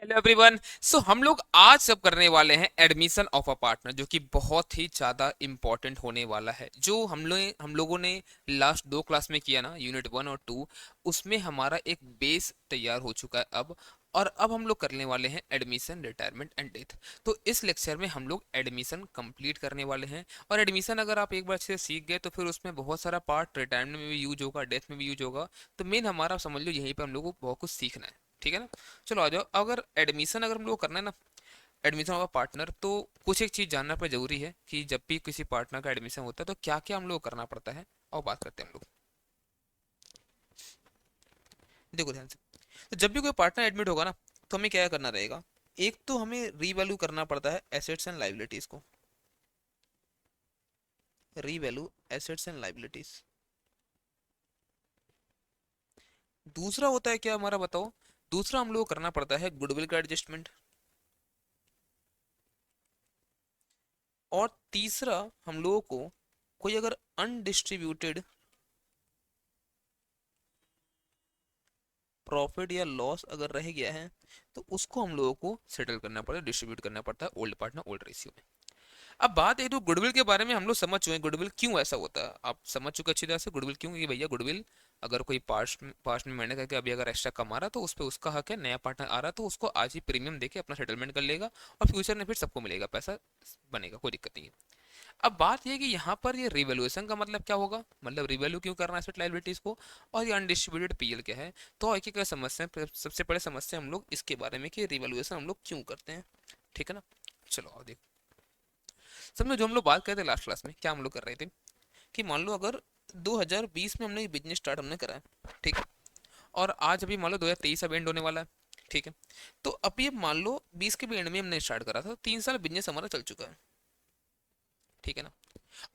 Hello everyone. सो हम लोग आज सब करने वाले हैं एडमिशन ऑफ अ पार्टनर, जो कि बहुत ही ज़्यादा इम्पोर्टेंट होने वाला है। जो हम लोगों ने लास्ट दो क्लास में किया ना, यूनिट 1 और 2, उसमें हमारा एक बेस तैयार हो चुका है अब। और अब हम लोग करने वाले हैं एडमिशन, रिटायरमेंट एंड डेथ। तो इस लेक्चर में हम लोग एडमिशन कंप्लीट करने वाले हैं। और एडमिशन अगर आप एक बार अच्छे से सीख गए तो फिर उसमें बहुत सारा पार्ट रिटायरमेंट में भी यूज होगा, डेथ में भी यूज होगा। तो मेन हमारा समझ लो यहीं पर हम लोग को बहुत कुछ सीखना है। ठीक है ना? चलो आ जाओ। अगर हम लोग को करना है ना एडमिशन ऑफ पार्टनर, तो कुछ एक चीज़ जानना पर जरूरी है कि जब भी किसी पार्टनर का एडमिशन होता है तो क्या क्या हम लोग को करना पड़ता है। और बात करते हैं हम लोग। देखो ध्यान से। तो जब भी कोई पार्टनर एडमिट होगा ना, तो हमें क्या करना रहेगा। एक तो हमें रीवैल्यू करना पड़ता है एसेट्स एंड लाइबिलिटीज को। Revalue assets and liabilities. दूसरा होता है क्या हमारा, बताओ। दूसरा हम लोग को करना पड़ता है गुडविल का एडजस्टमेंट। और तीसरा हम लोगों को कोई अगर अनडिस्ट्रीब्यूटेड प्रॉफिट या लॉस अगर रह गया है, तो उसको हम लोगों को सेटल करना पड़ता है, डिस्ट्रीब्यूट करना पड़ता है ओल्ड पार्टनर ओल्ड रेशियो में। अब बात है तो गुडविल के बारे में हम लोग समझ चुके हैं, गुडविल क्यों ऐसा होता है आप समझ चुके अच्छी तरह से। गुडविल क्यों, कि भैया गुडविल अगर कोई पास्ट में मैंने करके अभी अगर एक्स्ट्रा कमा रहा तो उस पर उसका हक है। नया पार्टनर आ रहा तो उसको आज ही प्रीमियम देके अपना सेटलमेंट कर लेगा, और फ्यूचर में फिर सबको मिलेगा, पैसा बनेगा, कोई दिक्कत नहीं है। अब बात यह है कि यहाँ पर ये रिवैल्यूएशन का मतलब क्या होगा, मतलब रिवैल्यू क्यों करना है एसेट लायबिलिटीज को, और ये अनडिस्ट्रीब्यूटेड पीएल क्या है। तो एक एक समस्या, सबसे पहले समस्या हम लोग इसके बारे में कि रिवैल्यूएशन हम लोग क्यों करते हैं। ठीक है ना? चलो आओ देखो। समझो जो हम लोग बात करते थे लास्ट क्लास में, क्या हम लोग कर रहे थे कि मान लो अगर 2020 में हमने बिजनेस स्टार्ट हमने करा है, ठीक है। और आज अभी मान लो 2023 अब एंड होने वाला है, ठीक है। तो अब ये मान लो 20 के भी एंड में हमने स्टार्ट करा था, 3 साल बिजनेस हमारा चल चुका है, ठीक है ना।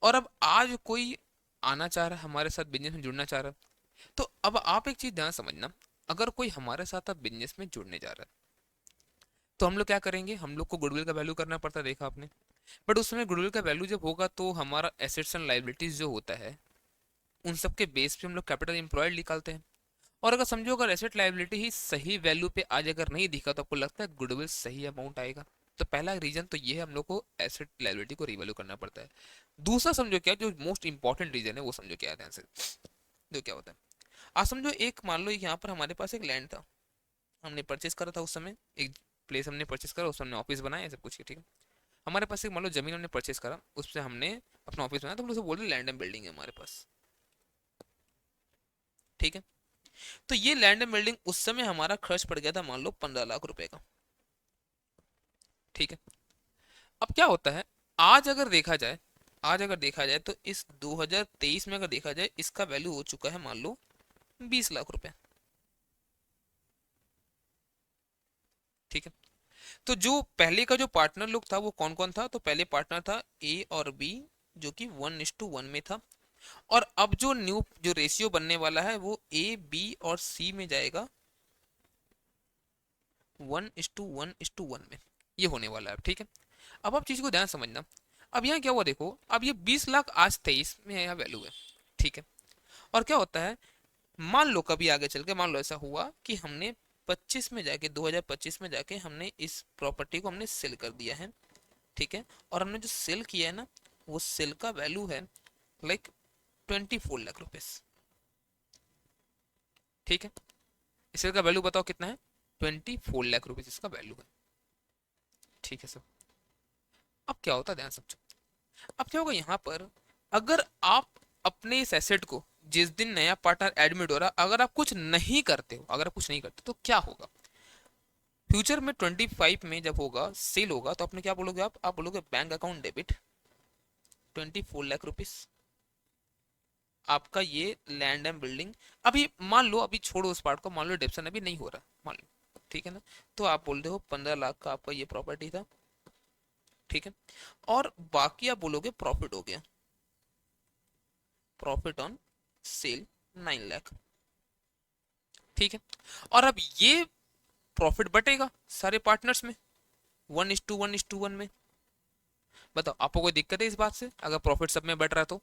और अब आज कोई आना चाह रहा है हमारे साथ बिजनेस में जुड़ना चाह रहा है, तो अब आप एक चीज ध्यान समझना। अगर कोई हमारे साथ अब बिजनेस में जुड़ने जा रहा है, तो हम लोग क्या करेंगे, हम लोग को गुडविल का वैल्यू करना पड़ता है, देखा आपने। बट उस समय गुडविल का वैल्यू जब होगा तो हमारा एसेट्स एंड लाइबिलिटीज जो होता है, उन सब के बेस पे हम लोग कैपिटल एम्प्लॉयड निकालते हैं। और अगर समझो अगर एसेट लाइबिलिटी ही सही वैल्यू पे आज अगर नहीं दिखा, तो आपको लगता है गुडविल सही अमाउंट आएगा। तो पहला रीजन तो ये है, हम लोग को एसेट लाइबिलिटी को रिवैल्यू करना पड़ता है। दूसरा समझो क्या, जो मोस्ट इंपॉर्टेंट रीजन है वो समझो क्या है ध्यान से। जो क्या होता है, आज समझो एक मान लो यहाँ पर हमारे पास एक लैंड था, हमने परचेस करा था उस समय। एक प्लेस हमने परचेस करा, उस हमने ऑफिस बनाया, सब कुछ ठीक है। हमारे पास एक मान लो जमीन हमने परचेस करा, उससे हमने अपना ऑफिस बनाया, तो हम लोग उसे बोल रहे लैंड एंड बिल्डिंग है हमारे पास, ठीक है। तो ये लैंड एंड बिल्डिंग उस समय हमारा खर्च पड़ गया था मान लो 15 लाख रुपए का, ठीक है। अब क्या होता है, आज अगर देखा जाए आज अगर देखा जाए तो इस 2023 में अगर देखा जाए, इसका वैल्यू हो चुका है मान लो 20 लाख रुपए, ठीक है। तो जो पहले का जो पार्टनर लोग था वो कौन कौन था, तो पहले पार्टनर था ए और बी, जो कि 1:1 में था। और अब जो न्यू जो रेशियो बनने वाला है वो ए बी और सी में जाएगा, 1:1:1 में ये होने वाला है, ठीक है। अब आप चीज को ध्यान समझना। अब यहाँ क्या हुआ देखो, अब ये 20 लाख आज 23 में यहाँ वैल्यू है, ठीक है। और क्या होता है, मान लो कभी आगे चल के मान लो ऐसा हुआ कि हमने 25 में जाके 2025 में जाके हमने इस प्रॉपर्टी को हमने सेल कर दिया है, ठीक है। और हमने जो सेल किया है ना, वो सेल का वैल्यू है लाइक 24 लाख रुपीज, ठीक है। इस सेल का वैल्यू बताओ कितना है, 24 लाख रुपीज इसका वैल्यू है, ठीक है सर। अब क्या होता है ध्यान समझो। अब क्या होगा यहाँ पर, अगर आप अपने इस एसेट को, जिस दिन नया पार्टनर एडमिट हो रहा, अगर आप कुछ नहीं करते हो, अगर आप कुछ नहीं करते तो क्या होगा। फ्यूचर में 25 में जब होगा सेल होगा, तो आपने क्या बोलोगे, आप बोलोगे bank account debit 24 lakh rupees, आपका ये लैंड एंड बिल्डिंग। अभी मान लो, अभी छोड़ो उस पार्ट को, मान लो डिप्शन अभी नहीं हो रहा, मान लो, ठीक है ना। तो आप बोल रहे हो 15 लाख का आपका ये प्रॉपर्टी था, ठीक है। और बाकी आप बोलोगे प्रॉफिट हो गया, प्रॉफिट ऑन सेल 9 लाख, ठीक है। और अब ये प्रॉफिट बटेगा सारे पार्टनर्स में 1:1:1 में। बताओ आपको कोई दिक्कत है इस बात से, अगर प्रॉफिट सब में बट रहा है तो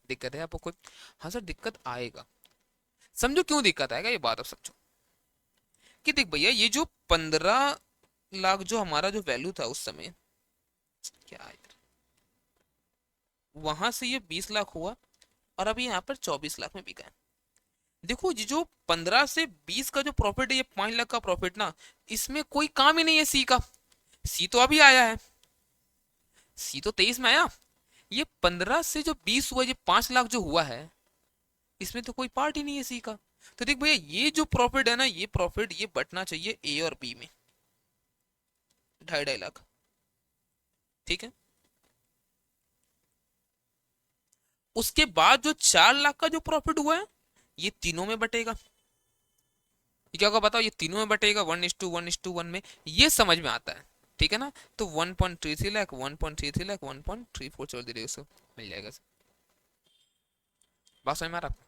दिक्कत है आपको कोई। हाँ सर दिक्कत आएगा। समझो क्यों दिक्कत आएगा, ये बात अब समझो। कि देख भैया, ये जो 15 लाख जो हमारा जो वैल्यू था उस समय, क्या यार, वहां से ये 20 लाख हुआ और अभी यहाँ पर 24 लाख में बिका है। देखो ये जो 15 से 20 का जो प्रॉफिट है, ये 5 लाख का प्रॉफिट ना, इसमें कोई काम ही नहीं है सी का। सी तो अभी आया है, सी तो 23 में आया। ये 15 से जो 20 हुआ, ये 5 लाख जो हुआ है, इसमें तो कोई पार्ट ही नहीं है सी का। तो देख भैया, ये जो प्रॉफिट है ना, ये प्रॉफिट ये बटना चाहिए ए और बी में, 2.5 2.5 लाख। ठीक है, उसके बाद जो 4 लाख का जो प्रॉफिट हुआ है, ये तीनों में बटेगा। ये क्या होगा बताओ, ये तीनों में बटेगा 1:1:1 में, ये समझ में आता है। ठीक है ना, तो 1.33 लाख, 1.33 लाख, 1.34 चल दे उसको, मिल जाएगा। बात समझ में आ रहा है?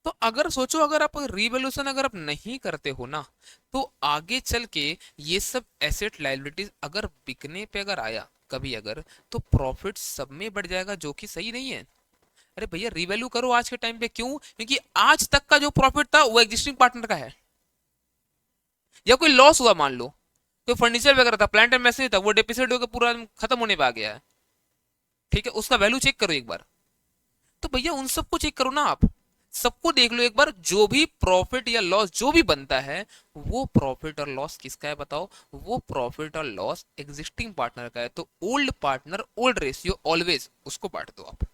तो अगर सोचो, अगर आप रिवैल्यूएशन अगर आप नहीं करते हो ना, तो आगे चल के ये सब एसेट लायबिलिटीज अगर बिकने पे अगर आया कभी अगर, तो प्रॉफिट सब में बढ़ जाएगा, जो कि सही नहीं है। अरे भैया रिवैल्यू करो आज के टाइम पे, क्यों? क्योंकि आज तक का जो प्रॉफिट था वो एग्जिस्टिंग पार्टनर का है। या कोई लॉस हुआ मान लो, कोई फर्नीचर वगैरह था, प्लांट एंड मशीनरी था, वो डेप्रिसिएट होकर पूरा खत्म होने पे आ गया है। ठीक है, उसका वैल्यू चेक करो एक बार। तो भैया उन सबको चेक करो ना आप, सबको देख लो एक बार, जो भी प्रॉफिट या लॉस जो भी बनता है, वो प्रॉफिट और लॉस किसका है बताओ? वो प्रॉफिट और लॉस एग्जिस्टिंग पार्टनर का है। तो old partner old ratio always उसको बांट दो आप।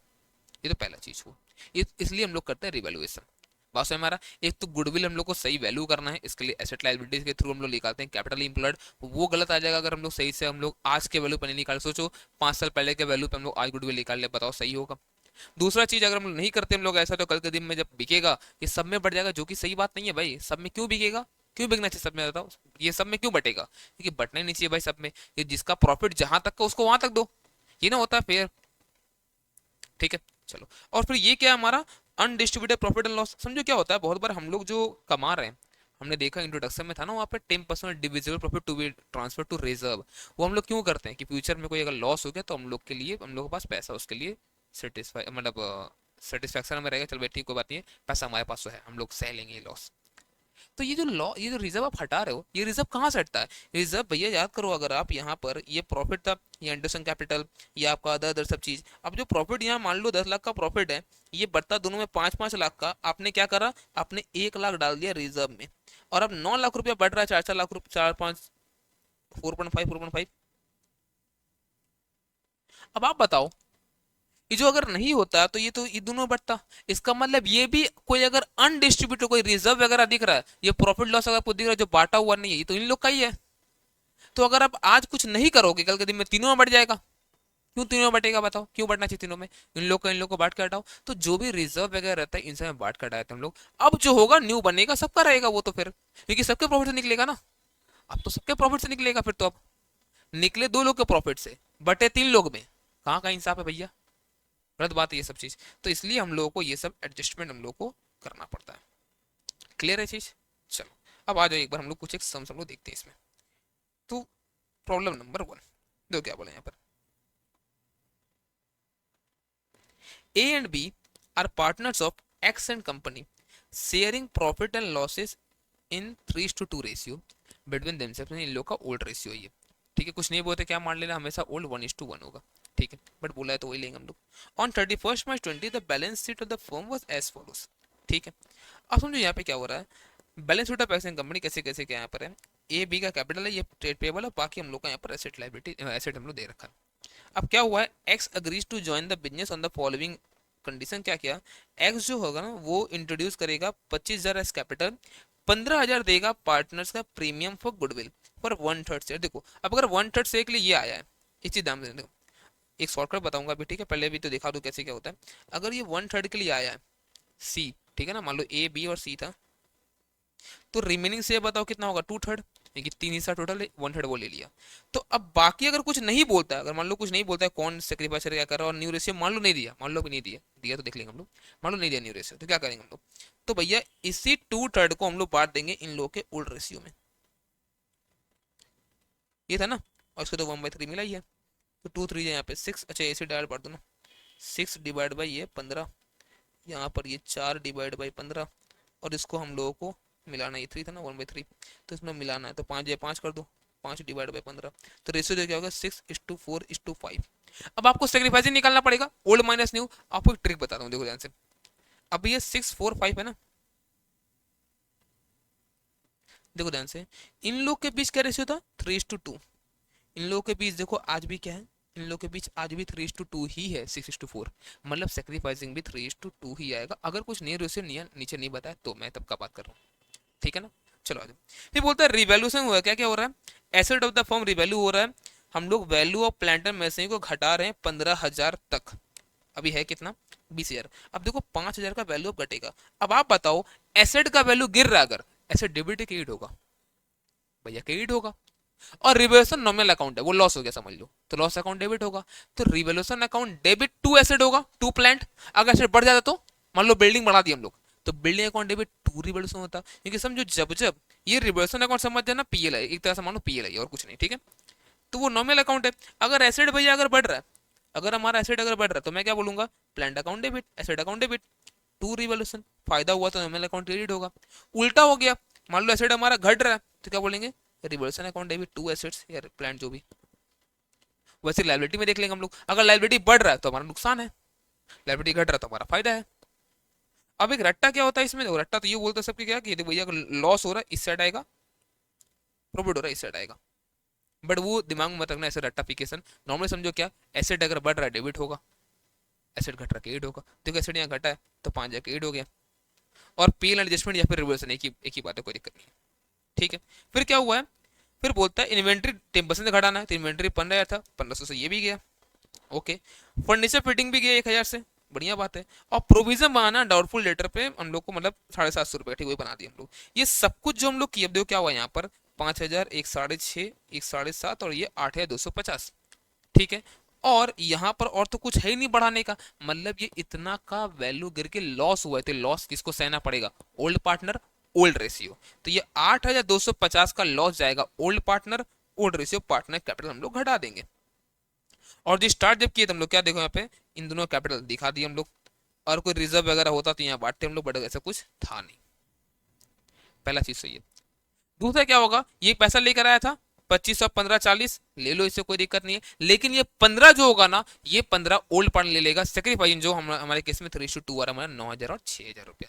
ये तो पहला चीज हुआ। ये इसलिए हम लोग करते हैं रिवैल्यूएशन। बात समझ में आ रहा? एक तो गुडविल हम लोग को सही वैल्यू करना है, इसके लिए एसेट लायबिलिटीज के थ्रू हम लोग निकालते हैं कैपिटल इंप्लॉयड। वो गलत आ जाएगा अगर हम लोग सही से हम लोग आज के वैल्यू पे नहीं निकाल। सोचो 5 साल पहले के वैल्यू पे हम लोग आज गुडविल निकाल ले, बताओ सही होगा? दूसरा चीज, अगर हम लोग नहीं करते हम लोग ऐसा, तो कल के दिन में जब बिकेगा ये सब में बढ़ जाएगा, जो कि सही बात नहीं है भाई। सब में क्यों बिकेगा? क्यों बिकना चाहिए सब में बताओ? ये सब में क्यों बटेगा? क्योंकि बटना ही नहीं चाहिए भाई सब में। ये जिसका प्रॉफिट जहां तक का उसको वहां तक दो, ये ना होता है फिर। ठीक है, चलो। और फिर ये क्या है हमारा अनडिस्ट्रीब्यूटेड प्रॉफिट एंड लॉस। समझो क्या होता है, बहुत बार हम लोग जो कमा रहे हैं, हमने देखा इंट्रोडक्शन में था ना, वहाँ पे 10% divisible profit to be transfer to reserve. वो हम लोग क्यों करते हैं कि फ्यूचर में कोई अगर लॉस हो गया तो हम लोग के लिए, हम लोग के पास पैसा उसके लिए सेटिस्फाई, मतलब सेटिस्फैक्शन में रहेगा। चल भाई ठीक, कोई बात नहीं है, पैसा हमारे पास तो है, हम लोग सह लेंगे लॉस। तो ये जो लॉ, ये जो रिजर्व आप हटा रहे हो, ये रिजर्व कहाँ से हटता है? रिजर्व भैया याद करो, अगर आप यहाँ पर ये प्रॉफिट था, ये एंडरसन कैपिटल, ये आपका अदर अदर सब चीज, अब जो प्रॉफिट यहाँ मान लो 10 लाख का प्रॉफिट है, ये बढ़ता दोनों में 5-5 लाख का, आपने क्या करा? आपने 1 लाख डाल दिया रिजर्व में, और अब 9 लाख रुपया बढ़ रहा है, 4-4 लाख रुपये, 4-5, 4.5, 4.5। अब आप बताओ, ये जो अगर नहीं होता तो ये तो ये दोनों बढ़ता। इसका मतलब ये भी कोई अगर अनडिस्ट्रीब्यूटेड कोई रिजर्व वगैरह दिख रहा है, ये प्रॉफिट लॉस अगर आपको दिख रहा है जो बांटा हुआ नहीं है, ये तो इन लोग का ही है। तो अगर आप आज कुछ नहीं करोगे, कल के दिन में तीनों में बढ़ जाएगा। क्यों तीनों में बटेगा बताओ? क्यों बढ़ना चाहिए तीनों में? इन लोग को बांट के हटाओ। तो जो भी रिजर्व वगैरह रहता है, इनसे में बांट कर हटाते हैं हम लोग। अब जो होगा न्यू बनेगा सबका रहेगा वो तो फिर, क्योंकि सबके प्रॉफिट से निकलेगा ना। अब तो सबके प्रॉफिट से निकलेगा फिर तो। अब निकले 2 लोग के प्रॉफिट से, बटे 3 लोग में, कहाँ का इंसाफ है भैया? गलत बात है ये सब चीज। तो इसलिए हम लोगों को ये सब एडजस्टमेंट हम लोग को करना पड़ता है। क्लियर है चीज? चलो, अब आ जाओ एक बार हम लोग कुछ एक सम हम लोग देखते हैं इसमें। तो प्रॉब्लम नंबर 1, दो क्या बोले यहाँ पर, A and B are partners of X and company, sharing profit and losses in 3:2 ratio between themselves. इन लोग का ओल्ड रेशियो है ये। ठीक है, कुछ नहीं बोलते, क्या मान लेना, हमेशा ओल्ड 1:1 होगा। ठीक है, बट बोला है तो वही लेंगे हम लोग। On 31 March 2020 the balance sheet of the firm was as follows. ठीक है, अब समझो यहाँ पे क्या हो रहा है। Balance sheet of x and company कैसे कैसे क्या यहाँ पर है, ए बी का कैपिटल है, ये ट्रेड पेबल है, बाकी हम लोग का यहाँ पर एसेट लायबिलिटी एसेट हम लोग दे रखा है। अब क्या हुआ है, X agrees to join the business on the following condition. क्या किया, एक्स जो होगा ना वो इंट्रोड्यूस करेगा 25,000 एस कैपिटल, 15,000 देगा पार्टनर्स का premium for goodwill for 1/3 share. देखो अब अगर 1/3 शेयर के लिए ये आया है, इस चीज दाम देखो, एक शॉर्टकट बताऊंगा अभी। ठीक है, पहले भी तो दिखा दो कैसे क्या होता है। अगर ये 1/3 के लिए आया है सी, ठीक है ना, मान लो ए बी और सी था, तो रिमेनिंग से बताओ कितना होगा, 2/3, क्योंकि 3 हिस्सा टोटल है, 1/3 वो ले लिया। तो अब बाकी अगर कुछ नहीं बोलता है, अगर मान लो कुछ नहीं बोलता है, कौन सेक्रीफाइस क्या कर रहा है, और न्यू रेशियो मान लो नहीं दिया, मान लो भी नहीं दिया, दिया तो देख लेंगे हम लोग। मान लो नहीं दिया न्यू रेशियो, तो क्या करेंगे हम लोग? तो भैया इसी 2/3 को हम लोग बांट देंगे इन लोगों के ओल्ड रेशियो में। ये था ना, और इसको तो 1/3 मिला ही है, तो 2 3 यहाँ पे 6, अच्छा ऐसे डायरेक्ट बांट दो ना, 6 डिवाइड बाई ये 15, यहाँ पर ये 4 डिवाइड बाई 15, और इसको हम लोगों को मिलाना, ये 3 था ना 1/3, तो इसमें मिलाना है, तो 5 या 5 कर दो, 5 / 15, तो रेशियो जो क्या होगा 6:4:5। अब आपको सेक्रीफाइसिंग निकालना पड़ेगा, ओल्ड माइनस न्यू। आपको एक ट्रिक बताता हूँ, देखो ध्यान से। अब ये 6:4:5 है ना, देखो ध्यान से, इन लोग के बीच क्या रेशियो था 3:2। इन लोगों के बीच देखो आज भी क्या है, इन लोगों के बीच आज भी 3:2 ही है, 6:4, मतलब सेक्रीफाइसिंग भी 3:2 ही आएगा। अगर कुछ नहीं रेशियो नीचे नहीं बताया तो मैं तब का बात कर रहा हूँ, ठीक है ना। चलो आगे, फिर बोलता है रिवैल्यूएशन हुआ, क्या क्या हो रहा है, asset of the firm revalue हो रहा है। हम लोग value of plant and machinery को घटा रहे हैं 15,000 तक, अभी है कितना 20,000। अब देखो 5,000 का वैल्यू अब घटेगा। अब आप बताओ, एसेट का वैल्यू गिर रहा है, अगर एसेट डेबिट है क्रेडिट होगा, भैया क्रेडिट होगा। और रिवैल्यूएशन नॉमिनल अकाउंट है, वो लॉस हो गया समझ लो, तो लॉस अकाउंट डेबिट होगा। तो revaluation account debit to asset होगा, टू प्लांट। अगर एसेट बढ़ जाता तो, मान लो बिल्डिंग बढ़ा दी हम लोग, तो building account debit to revaluation होता। क्योंकि समझो जब जब ये रिवैल्यूएशन अकाउंट समझ जाना, पीएल है एक तरह से, मानो पीएल है और कुछ नहीं, ठीक है। तो वो नॉमिनल अकाउंट है। अगर एसेट भैया अगर बढ़ रहा है, अगर हमारा एसेट अगर बढ़ रहा है, तो मैं क्या बोलूंगा, plant account debit, asset account debit, to revaluation. फायदा हुआ तो नॉमिनल अकाउंट क्रेडिट होगा। उल्टा हो गया, मान लो एसेट हमारा घट रहा है, तो क्या बोलेंगे, revaluation account debit to assets या प्लांट जो भी। वैसे लाइबिलिटी में देख लेंगे हम लोग, अगर लाइबिलिटी बढ़ रहा है तो हमारा नुकसान है, लाइबिलिटी घट रहा है तो हमारा फायदा है। अब एक रट्टा क्या होता है इसमें, रट्टा तो ये बोलते हैं सबके क्या कि भैया लॉस हो रहा है इस साइड आएगा, प्रॉफिट हो रहा है इस साइड आएगा। बट वो दिमाग में मत रखना ऐसे रट्टाफिकेशन। नॉर्मली समझो क्या, एसेट अगर बढ़ रहा है डेबिट होगा, एसेट घट रहा है क्रेडिट होगा। देखो एसेट यहाँ घटा है तो 5,000 क्रेडिट हो गया, और पीएल एडजस्टमेंट या फिर रिवर्सन एक ही बात है, कोई दिक्कत नहीं है, ठीक है। फिर क्या हुआ है, फिर बोलता है इन्वेंट्री 10% से घटाना है, तो इन्वेंट्री 15,000 था, 1,500 से ये भी गया, ओके। फर्नीचर फिटिंग भी गया 1,000 से, बढ़िया बात है। और प्रोविजन बनाना डाउटफुल लेटर पे हम लोग को मतलब 750 रुपये, ठीक वही बना दिए हम लोग। ये सब कुछ जो हम लोग किए, अब देखो क्या हुआ यहाँ पर, 5,000, एक 6,500, एक 7,500, और ये 8,250, ठीक है। और यहाँ पर और तो कुछ है ही नहीं बढ़ाने का, मतलब ये इतना का वैल्यू गिर के लॉस हुआ है, तो लॉस किसको सहना पड़ेगा, ओल्ड पार्टनर ओल्ड रेशियो। तो ये 8,250 का लॉस जाएगा old partner old ratio, partner capital हम लोग घटा देंगे। और जो स्टार्ट जब किए तो हम लोग क्या देखो यहाँ पे, इन दोनों कैपिटल दिखा दिए हम लोग, और कोई रिजर्व वगैरह होता तो यहाँ बांटते हम लोग, बट ऐसा कुछ था नहीं। पहला चीज सही है। दूसरा क्या होगा, ये पैसा लेकर आया था 25 और 15 40, ले लो, इससे कोई दिक्कत नहीं है। लेकिन ये 15 जो होगा ना, ये 15 ओल्ड पार्टनर ले लेगा, सेक्रीफाइसिंग जो हमारे केस में 3:2 आ रहा है, हमारा 9,000 और 6,000 रुपया।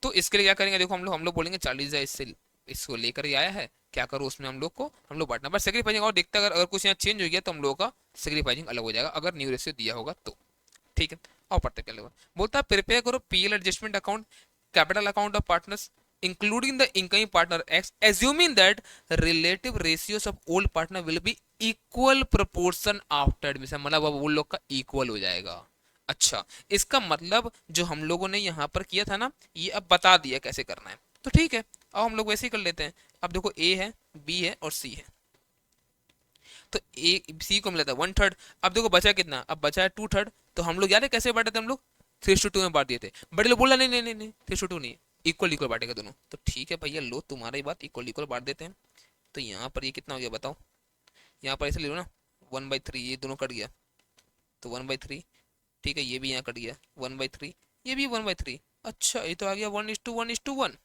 तो इसके लिए क्या करेंगे, देखो हम लोग बोलेंगे 40,000 इससे इसको लेकर ही आया है, क्या करो उसमें हम लोग बांटना, बट सेक्रीफाइसिंग और देखते अगर कुछ यहाँ चेंज हो गया तो हम लोगों का सेक्रीफाइसिंग अलग हो जाएगा, अगर न्यू रेशियो दिया होगा तो, ठीक है। और पढ़ते क्या होगा, बोलता है प्रिपेयर करो PL adjustment account, capital account of partners including the incoming partner X, assuming that relative ratios of old partner will be equal proportion after admission, मतलब अब वो लोग का इक्वल हो जाएगा। अच्छा, इसका मतलब जो हम लोगों ने यहाँ पर किया था ना, ये अब बता दिया कैसे करना है, तो ठीक है, अब हम लोग वैसे ही कर लेते हैं। अब देखो ए है, बी है और सी है, तो ए सी को मिला था 1/3। अब देखो बचा कितना, अब बचा है 2/3। तो हम लोग याद है कैसे बांटे थे हम लोग, 3:2 में बांट दिए थे। बड़े लोग बोला नहीं नहीं नहीं नहीं 3:2 नहीं, इक्वल इक्वल बांटेगा दोनों। तो ठीक है भैया, लो तुम्हारी बात, इक्वल इक्वल बांट देते हैं। तो यहाँ पर ये कितना हो गया बताओ, यहाँ पर ऐसे ले लो ना, 1/3, ये दोनों कट गया तो 1/3, ठीक है। ये भी यहाँ कट गया 1/3, ये भी 1/3। अच्छा, ये तो आ गया 1:1:1।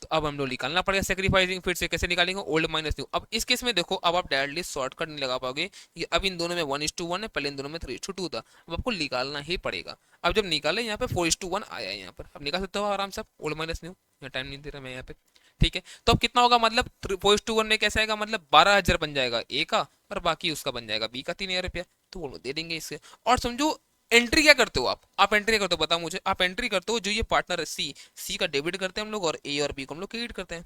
तो अब हम लोग निकालना पड़ेगा सेक्रीफाइसिंग, फिर से कैसे निकालेंगे, ओल्ड माइनस न्यू। अब इस केस में देखो, अब आप डायरेक्टली शॉर्टकट नहीं लगा पाओगे, ये अब इन दोनों में 1:1 है, पहले इन दोनों में 3:2 था, अब आपको निकालना ही पड़ेगा। अब जब निकाले यहाँ पे 4:1 आया है, यहाँ पर अब निकाल सकते हो आराम से ओल्ड माइनस न्यू, यहाँ टाइम नहीं दे रहा मैं यहाँ पे, ठीक है। तो अब कितना होगा, मतलब 4:1 में कैसे आएगा, मतलब 12,000 बन जाएगा ए का, और बाकी उसका बन जाएगा बी का 3,000 रुपया, तो वो दे देंगे इससे। और समझो एंट्री क्या करते हो आप एंट्री क्या करते हो बताओ मुझे, आप एंट्री करते हो जो ये पार्टनर है सी का डेबिट करते हैं हम लोग, और ए और बी को हम लोग क्रेडिट करते हैं।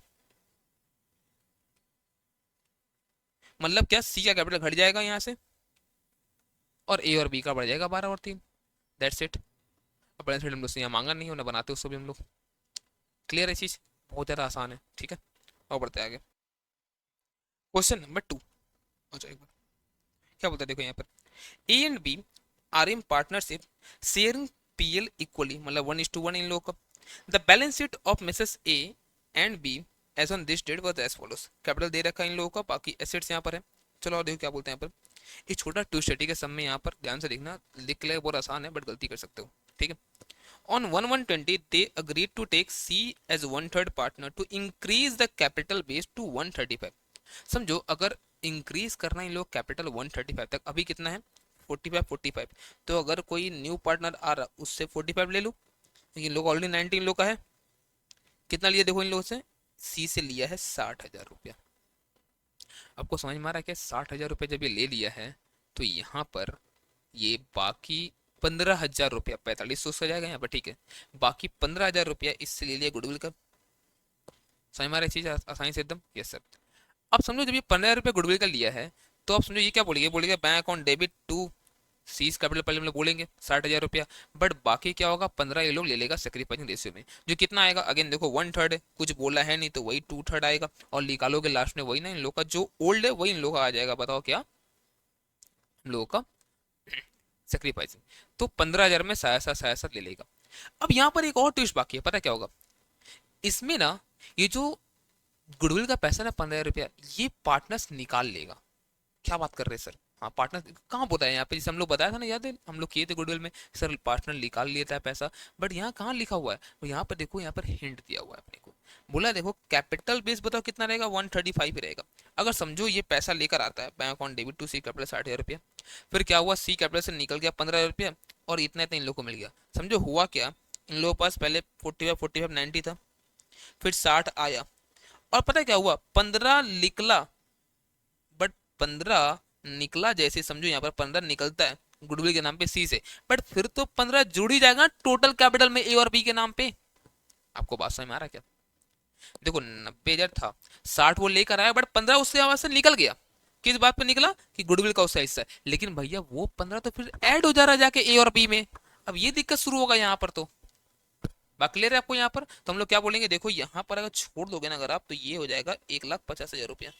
मतलब क्या, सी का कैपिटल घट जाएगा यहाँ से, और ए और बी का बढ़ जाएगा 12 और 3, दैट्स इट। अब बैलेंस शीट हम लोग से यहाँ मांगा नहीं है, उन्हें बनाते उसको भी हम लोग। क्लियर है चीज, बहुत ज़्यादा आसान है, ठीक है। और बढ़ते आगे, क्वेश्चन नंबर 2। अच्छा एक बार क्या बोलता है, देखो यहाँ पर A and B are in partnership sharing PL equally, मतलब 1:1 इन लोगों का। The balance sheet of Mrs A and B as on this date was as follows, capital दे रखा है इन लोगों का, बाकी एसेट्स यहाँ पर है। चलो और देखो क्या बोलते हैं यहाँ पर, एक छोटा ट्विस्ट है, ठीक है, सब में यहाँ पर ध्यान से देखना, लिख ले बहुत आसान है बट गलती कर सकते हो, ठीक है। On 1120 they agreed to take C as one third partner to increase the capital base to 135. समझो अगर इंक्रीज करना इन लोग कैपिटल 135 तक, अभी कितना है 45, तो अगर कोई न्यू पार्टनर आ रहा उससे 45 ले लो, इन लोग ऑलरेडी 19 लोग का है, कितना लिया देखो इन लोगों से, सी से लिया है 60,000 रुपया। आपको समझ में आ रहा है क्या, 60,000 रुपया जब ये ले लिया है तो यहाँ पर ये बाकी 15,000 रुपया, 4500 हो जाएगा यहाँ पर, ठीक है, बाकी 15,000 रुपया इससे ले लिया गुडविल का। समझ में आ रहा है चीज आसानी से एकदम, यस सर। अब समझो जब ये 15,000 रुपया गुडविल का लिया है तो अब समझो ये क्या बोलेंगे, बोलेंगे bank account debit to C's capital, पहले हम लोग बोलेंगे 60,000 रुपया, बट बाकी क्या होगा 15 ये लोग ले लेगा सेक्रीफाइसिंग रेशियो में, जो कितना आएगा अगेन देखो 1/3 है, कुछ बोला है नहीं तो वही 2/3 आएगा, और निकालोगे लास्ट में वही ना इन लोग का जो ओल्ड है वही इन लोग का आ जाएगा, बताओ क्या हम लोगों का सेक्रीफाइसिंग। तो 15,000 में साया ले लेगा। अब यहाँ पर एक और ट्विस्ट बाकी है, पता क्या होगा इसमें ना, ये जो गुडविल का पैसा ना 15,000 रुपया, ये पार्टनर्स निकाल लेगा। क्या बात कर रहे हैं सर, हाँ पार्टनर कहाँ बताया यहाँ पे, जैसे हम लोग बताया था ना, याद है हम लोग किए थे गुडविल में, सर पार्टनर निकाल लेता है पैसा, बट यहाँ कहाँ लिखा हुआ है, तो यहाँ पर देखो, यहाँ पर हिंट दिया हुआ है अपने को, बोला देखो कैपिटल बेस बताओ कितना रहेगा 135 ही रहेगा। अगर समझो ये पैसा लेकर आता है bank account debit to C capital 60,000 रुपया, फिर क्या हुआ सी कैपिटल से निकल गया 15,000 रुपया, और इतना इतना इन लोग को मिल गया। समझो हुआ क्या, इन लोगों के पास पहले 45 90 था, फिर 60 आया, और पता है क्या हुआ 15 निकला, बट 15 निकला जैसे समझो यहाँ पर 15 निकलता है गुडविल के नाम पे सी से, बट फिर तो 15 जुड़ ही जाएगा टोटल कैपिटल में ए और बी के नाम पे। आपको बात समझ में आ रहा है क्या, देखो 90,000 था, 60 वो लेकर आया, बट 15 उसके आवाज से निकल गया, किस बात पे निकला कि गुडविल का उसका हिस्सा है, लेकिन भैया वो 15 तो फिर ऐड हो जा रहा है जाके ए और बी में, अब ये दिक्कत शुरू होगा यहाँ पर। तो बात क्लियर है आपको यहाँ पर, तो हम लोग क्या बोलेंगे देखो यहाँ पर अगर छोड़ दोगे ना अगर आप, तो ये हो जाएगा 1,50,000 रुपया,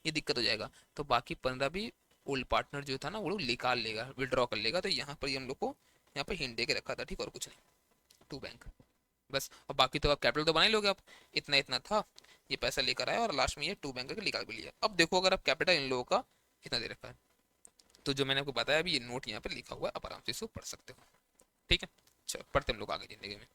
ये दिक्कत हो जाएगा, तो बाकी 15 भी ओल्ड पार्टनर जो था ना वो लोग निकाल लेगा, विड्रॉ कर लेगा, तो यहाँ पर ये हम लोग को यहाँ पर हिंट दे के रखा था, ठीक, और कुछ नहीं, टू बैंक बस, और बाकी तो आप कैपिटल तो बना ही लोगे आप, इतना इतना था, ये पैसा लेकर आया और लास्ट में ये टू बैंक करके निकाल भी लिया। अब देखो अगर आप कैपिटल इन लोगों का कितना दे रखा है, तो जो मैंने आपको बताया अभी ये नोट यहाँ पे लिखा हुआ है, आप आराम से इसको पढ़ सकते हो, ठीक है। चलो पढ़ते हम लोग आगे जिंदगी में।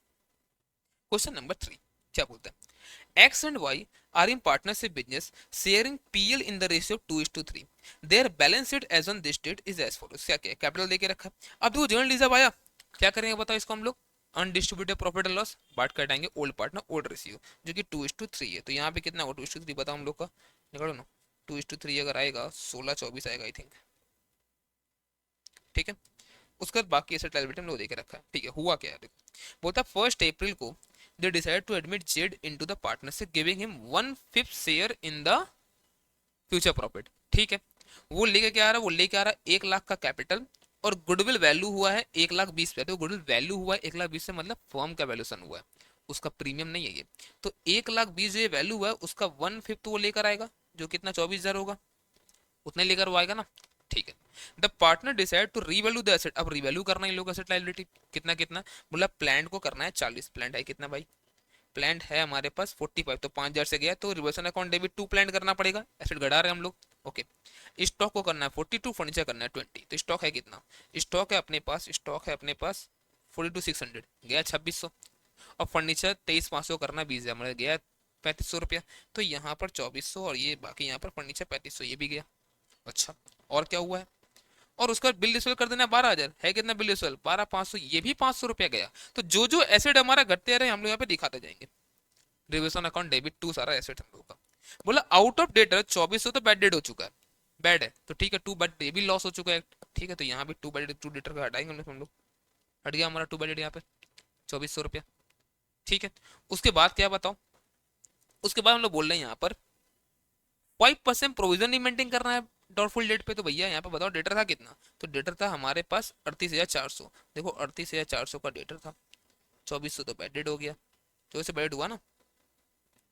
क्वेश्चन नंबर 3 क्या बोलता है, X and Y are in partnership business sharing PL in the ratio 2:3. Their balance sheet as on this date is as follows. क्या क्या कैपिटल देके रखा है, अब देखो जनरल रिजर्व आया, क्या करेंगे बताओ इसको हम लोग, अनडिस्ट्रीब्यूटेड प्रॉफिट एंड लॉस बांट कर हटाएंगे ओल्ड पार्टनर ओल्ड रेशियो जो कि 2:3 है, तो यहाँ पे कितना होगा 2:3 बताओ हम लोग का, निकालो ना, 2:3 अगर आएगा 16-24 आएगा आई थिंक, ठीक है। उसके बाद बाकी एसेट लायबिलिटी हम लोग देके रखा है, ठीक है। हुआ क्या है देखो, बोलता 1 अप्रैल को they decided to admit Jed into the partnership giving him 1/5 share in the future profit, ठीक है। वो लेके क्या आ रहा है, वो लेके आ रहा है 1 लाख का कैपिटल, और गुडविल वैल्यू हुआ है 1,20,000, तो गुडविल वैल्यू हुआ है 1,20,000 से मतलब फर्म का वैल्यूशन हुआ है, उसका प्रीमियम नहीं है ये, तो 1,20,000 जो वैल्यू हुआ है उसका 1/5 वो लेकर आएगा जो कितना 24,000 होगा, उतने लेकर वो आएगा ना, ठीक है। The partner decide to revalue the asset, अब रीवैल्यू करना है इन लोग एसेट लायबिलिटी, कितना कितना बोला, प्लांट को करना है 40, प्लांट है कितना भाई, प्लांट है हमारे पास 45, तो 5,000 से गया तो रिवर्सन अकाउंट डेबिट 2 प्लांट करना पड़ेगा, एसेट घटा रहे हैं हम लोग, ओके। स्टॉक को करना है 42, फर्नीचर करना है 20, तो स्टॉक है कितना, स्टॉक है अपने पास, स्टॉक है अपने पास 42,600 गया 2,600, और फर्नीचर 23,500 करना 20,000 मतलब गया 3,500 रुपया, तो यहाँ पर 2,400 और ये बाकी यहाँ पर फर्नीचर 3,500 ये भी गया। अच्छा और क्या हुआ है, और उसका बिल डिसवेल कर देना 12,000 है कितना बिल डिसवेल 12,500, ये भी 500 रुपया गया, तो जो जो एसेट हमारा घटते रहे हम लोग यहाँ पे दिखाते जाएंगे, रिवर्सन अकाउंट डेबिट टू सारा एसेट हम लोग का। बोला आउट ऑफ डेटर 2,400 तो बैड डेट हो चुका है, बैड है तो ठीक है, टू बैड ये भी लॉस हो चुका है, ठीक है, तो यहाँ भी टू बैड टू डेटर का हटाएंगे हम लोग, हट गया हमारा टू बैड यहाँ पे 2,400 रुपया, ठीक है। उसके बाद क्या बताओ, उसके बाद हम लोग बोल रहे हैं यहाँ पर 5% प्रोविजन नहीं मेंटेन करना है डाउटफुल डेट पे, तो भैया यहाँ पे बताओ डेटर था कितना, तो डेटर था हमारे पास 38,400, देखो 38,400 का डेटर था, 2,400 तो बैड डेट हो गया, जो से बैड हुआ ना,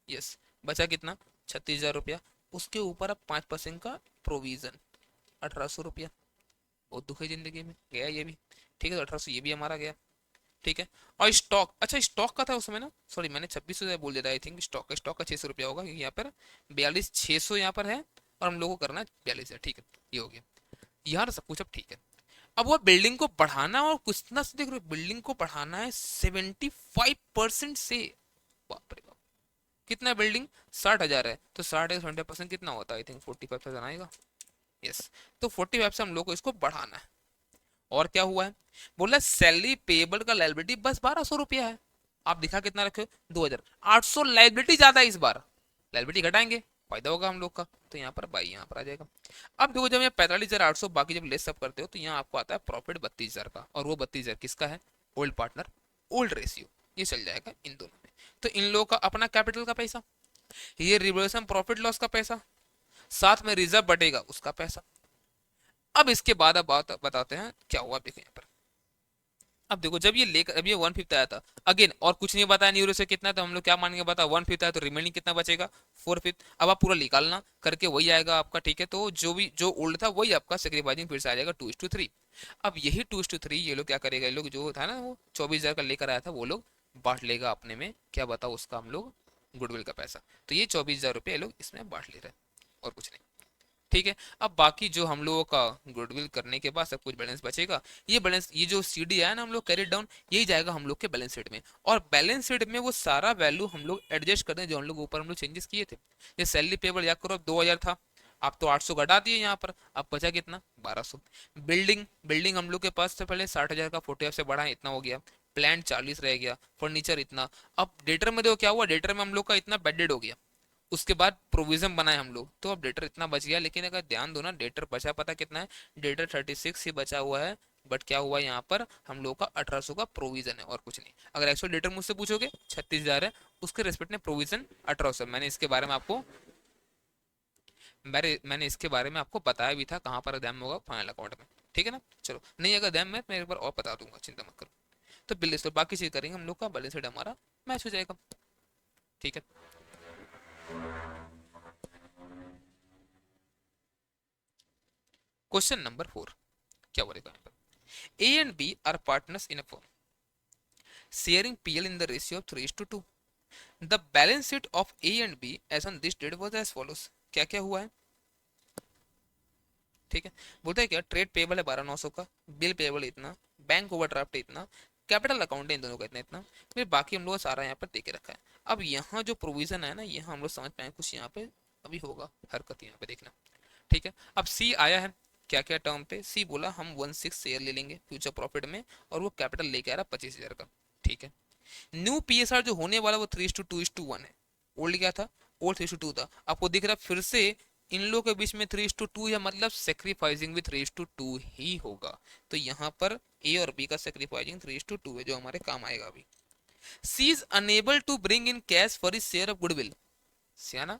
यस, बचा कितना 36,000 रुपया, उसके ऊपर अब 5% का प्रोविजन 1,800 रुपया, बहुत दुख है जिंदगी में, गया ये भी, ठीक है, तो 1,800 ये भी हमारा गया, ठीक है। और स्टॉक, अच्छा स्टॉक का था उसमें ना, सॉरी मैंने 2,600 बोल दिया था आई थिंक, स्टॉक का 600 रुपया होगा क्योंकि यहाँ पर 42,600 यहाँ पर है, और हम लोग को करना है 42,000, ठीक है, ये हो गया, यहाँ सब कुछ अब ठीक है। अब वो बिल्डिंग को बढ़ाना और कुछ ना, देख रहे हो, बिल्डिंग को बढ़ाना है 75% से। बाप रे बाप, कितना बिल्डिंग 60,000 है, तो 60 का 70% कितना होता है, आई थिंक 45,000 आएगा। यस, तो 45 से हम लोग को इसको बढ़ाना है। और क्या हुआ है, बोला सैलरी पेबल का लाइबिलिटी बस 1,200 रुपया है। आप दिखा कितना रखे हो, 2,800 लाइबिलिटी ज्यादा है इस बार, लाइबिलिटी घटाएंगे, फायदा होगा हम लोग का, तो यहाँ पर भाई यहाँ पर आ जाएगा। अब देखो जब यहाँ 45,800 बाकी जब लेस सब करते हो तो यहाँ आपको आता है प्रॉफिट 32,000 का, और वो 32,000 किसका है, ओल्ड पार्टनर ओल्ड रेशियो, ये चल जाएगा इन दोनों में। तो इन लोगों का अपना कैपिटल का पैसा, ये रिवोल्यूशन प्रॉफिट लॉस का पैसा, साथ में रिजर्व बटेगा उसका पैसा। अब इसके बाद अब बात बताते हैं क्या हुआ, देखो यहाँ पर। अब देखो जब ये लेकर, अब ये 1/5 आया था, अगेन और कुछ नहीं बताया न्यूरो से कितना, तो हम लोग क्या मानेंगे, बता 1/5 आया तो रिमेनिंग कितना बचेगा, 4/5। अब आप पूरा निकालना करके वही आएगा आपका, ठीक है, तो जो भी जो ओल्ड था वही आपका सेक्रीफाइसिंग फिर से आ जाएगा 2:3। अब यही 2:3 ये लोग क्या करेगा, ये लोग जो था ना वो 24,000 का लेकर आया था, वो लोग बांट लेगा अपने में, क्या बताओ उसका हम लोग, गुडविल का पैसा। तो ये 24,000 रुपये ये लोग इसमें बांट ले रहे हैं, और कुछ नहीं, ठीक है। अब बाकी जो हम लोगों का गुडविल करने के बाद सब कुछ बैलेंस बचेगा, ये बैलेंस, ये जो सीडी आया ना हम लोग कैरी डाउन, यही जाएगा हम लोग के बैलेंस शीट में, और बैलेंस शीट में वो सारा वैल्यू हम लोग एडजस्ट कर दें जो हम लोग ऊपर हम लोग चेंजेस किए थे। ये सैलरी पेबल याद करो, अब 2,000 था, आप तो 800 घटा दिए यहाँ पर, अब बचा कितना, 1,200। बिल्डिंग बिल्डिंग हम लोग के पास से पहले 60,000 का 40 से बढ़ा, इतना हो गया। प्लांट 40 रह गया, फर्नीचर इतना। अब डेटर में देखो क्या हुआ, डेटर में हम लोग का इतना बेडेड हो गया, उसके बाद प्रोविजन बनाए हम लोग, तो अब डेटर इतना बच गया, लेकिन अगर ध्यान दो ना डेटर बचा पता कितना है, डेटर 36 ही बचा हुआ है, बट क्या हुआ यहाँ पर हम लोग का 1,800 का प्रोविजन है और कुछ नहीं। अगर एक्चुअल डेटर मुझसे पूछोगे 36,000 है, उसके रेस्पेक्ट में प्रोविजन 1,800, मैंने इसके बारे में आपको मैंने इसके बारे में आपको बताया भी था कहाँ पर एग्जाम होगा, फाइनल अकाउंट में, ठीक है ना। चलो नहीं अगर एग्जाम में मैं एक बार और बता दूंगा, चिंता मत करो। तो बिल लिस्ट बाकी चीज करेंगे हम लोग का, बैलेंस शीट हमारा मैच हो जाएगा, ठीक है। क्वेश्चन नंबर 4 क्या बोलेगा यहाँ पर, A and B are partners in a firm sharing PL in the ratio of 3:2. The balance sheet of A and B as on this date was as follows. क्या क्या हुआ है, ठीक है। बोलता है क्या, ट्रेड पेबल है 12,900 का, बिल पेबल इतना, बैंक ओवरड्राफ्ट इतना, कैपिटल अकाउंट है इन दोनों का इतना इतना, फिर बाकी हम लोग सारा यहाँ पर देके रखा है। अब यहाँ जो प्रोविजन है ना, यहाँ हम लोग समझ पाए कुछ यहाँ पे अभी होगा हरकत, यहाँ पे देखना, ठीक है। अब सी आया है, क्या क्या टर्म पे, सी बोला हम 1/6 शेयर ले लेंगे फ्यूचर प्रॉफिट में, और वो कैपिटल लेके आ रहा 25,000 का, ठीक है। न्यू पीएसआर जो होने वाला वो 3:2:1 है, ओल्ड क्या था, ओल्ड 3:2 था, आपको दिख रहा फिर से इन लोगों के बीच में 3:2 है, मतलब सेक्रीफाइसिंग भी 3:2 ही होगा। तो यहाँ पर ए और बी का सेक्रीफाइसिंग 3:2 है जो हमारे काम आएगा अभी। She is unable to bring in cash for his share of goodwill, सियाना,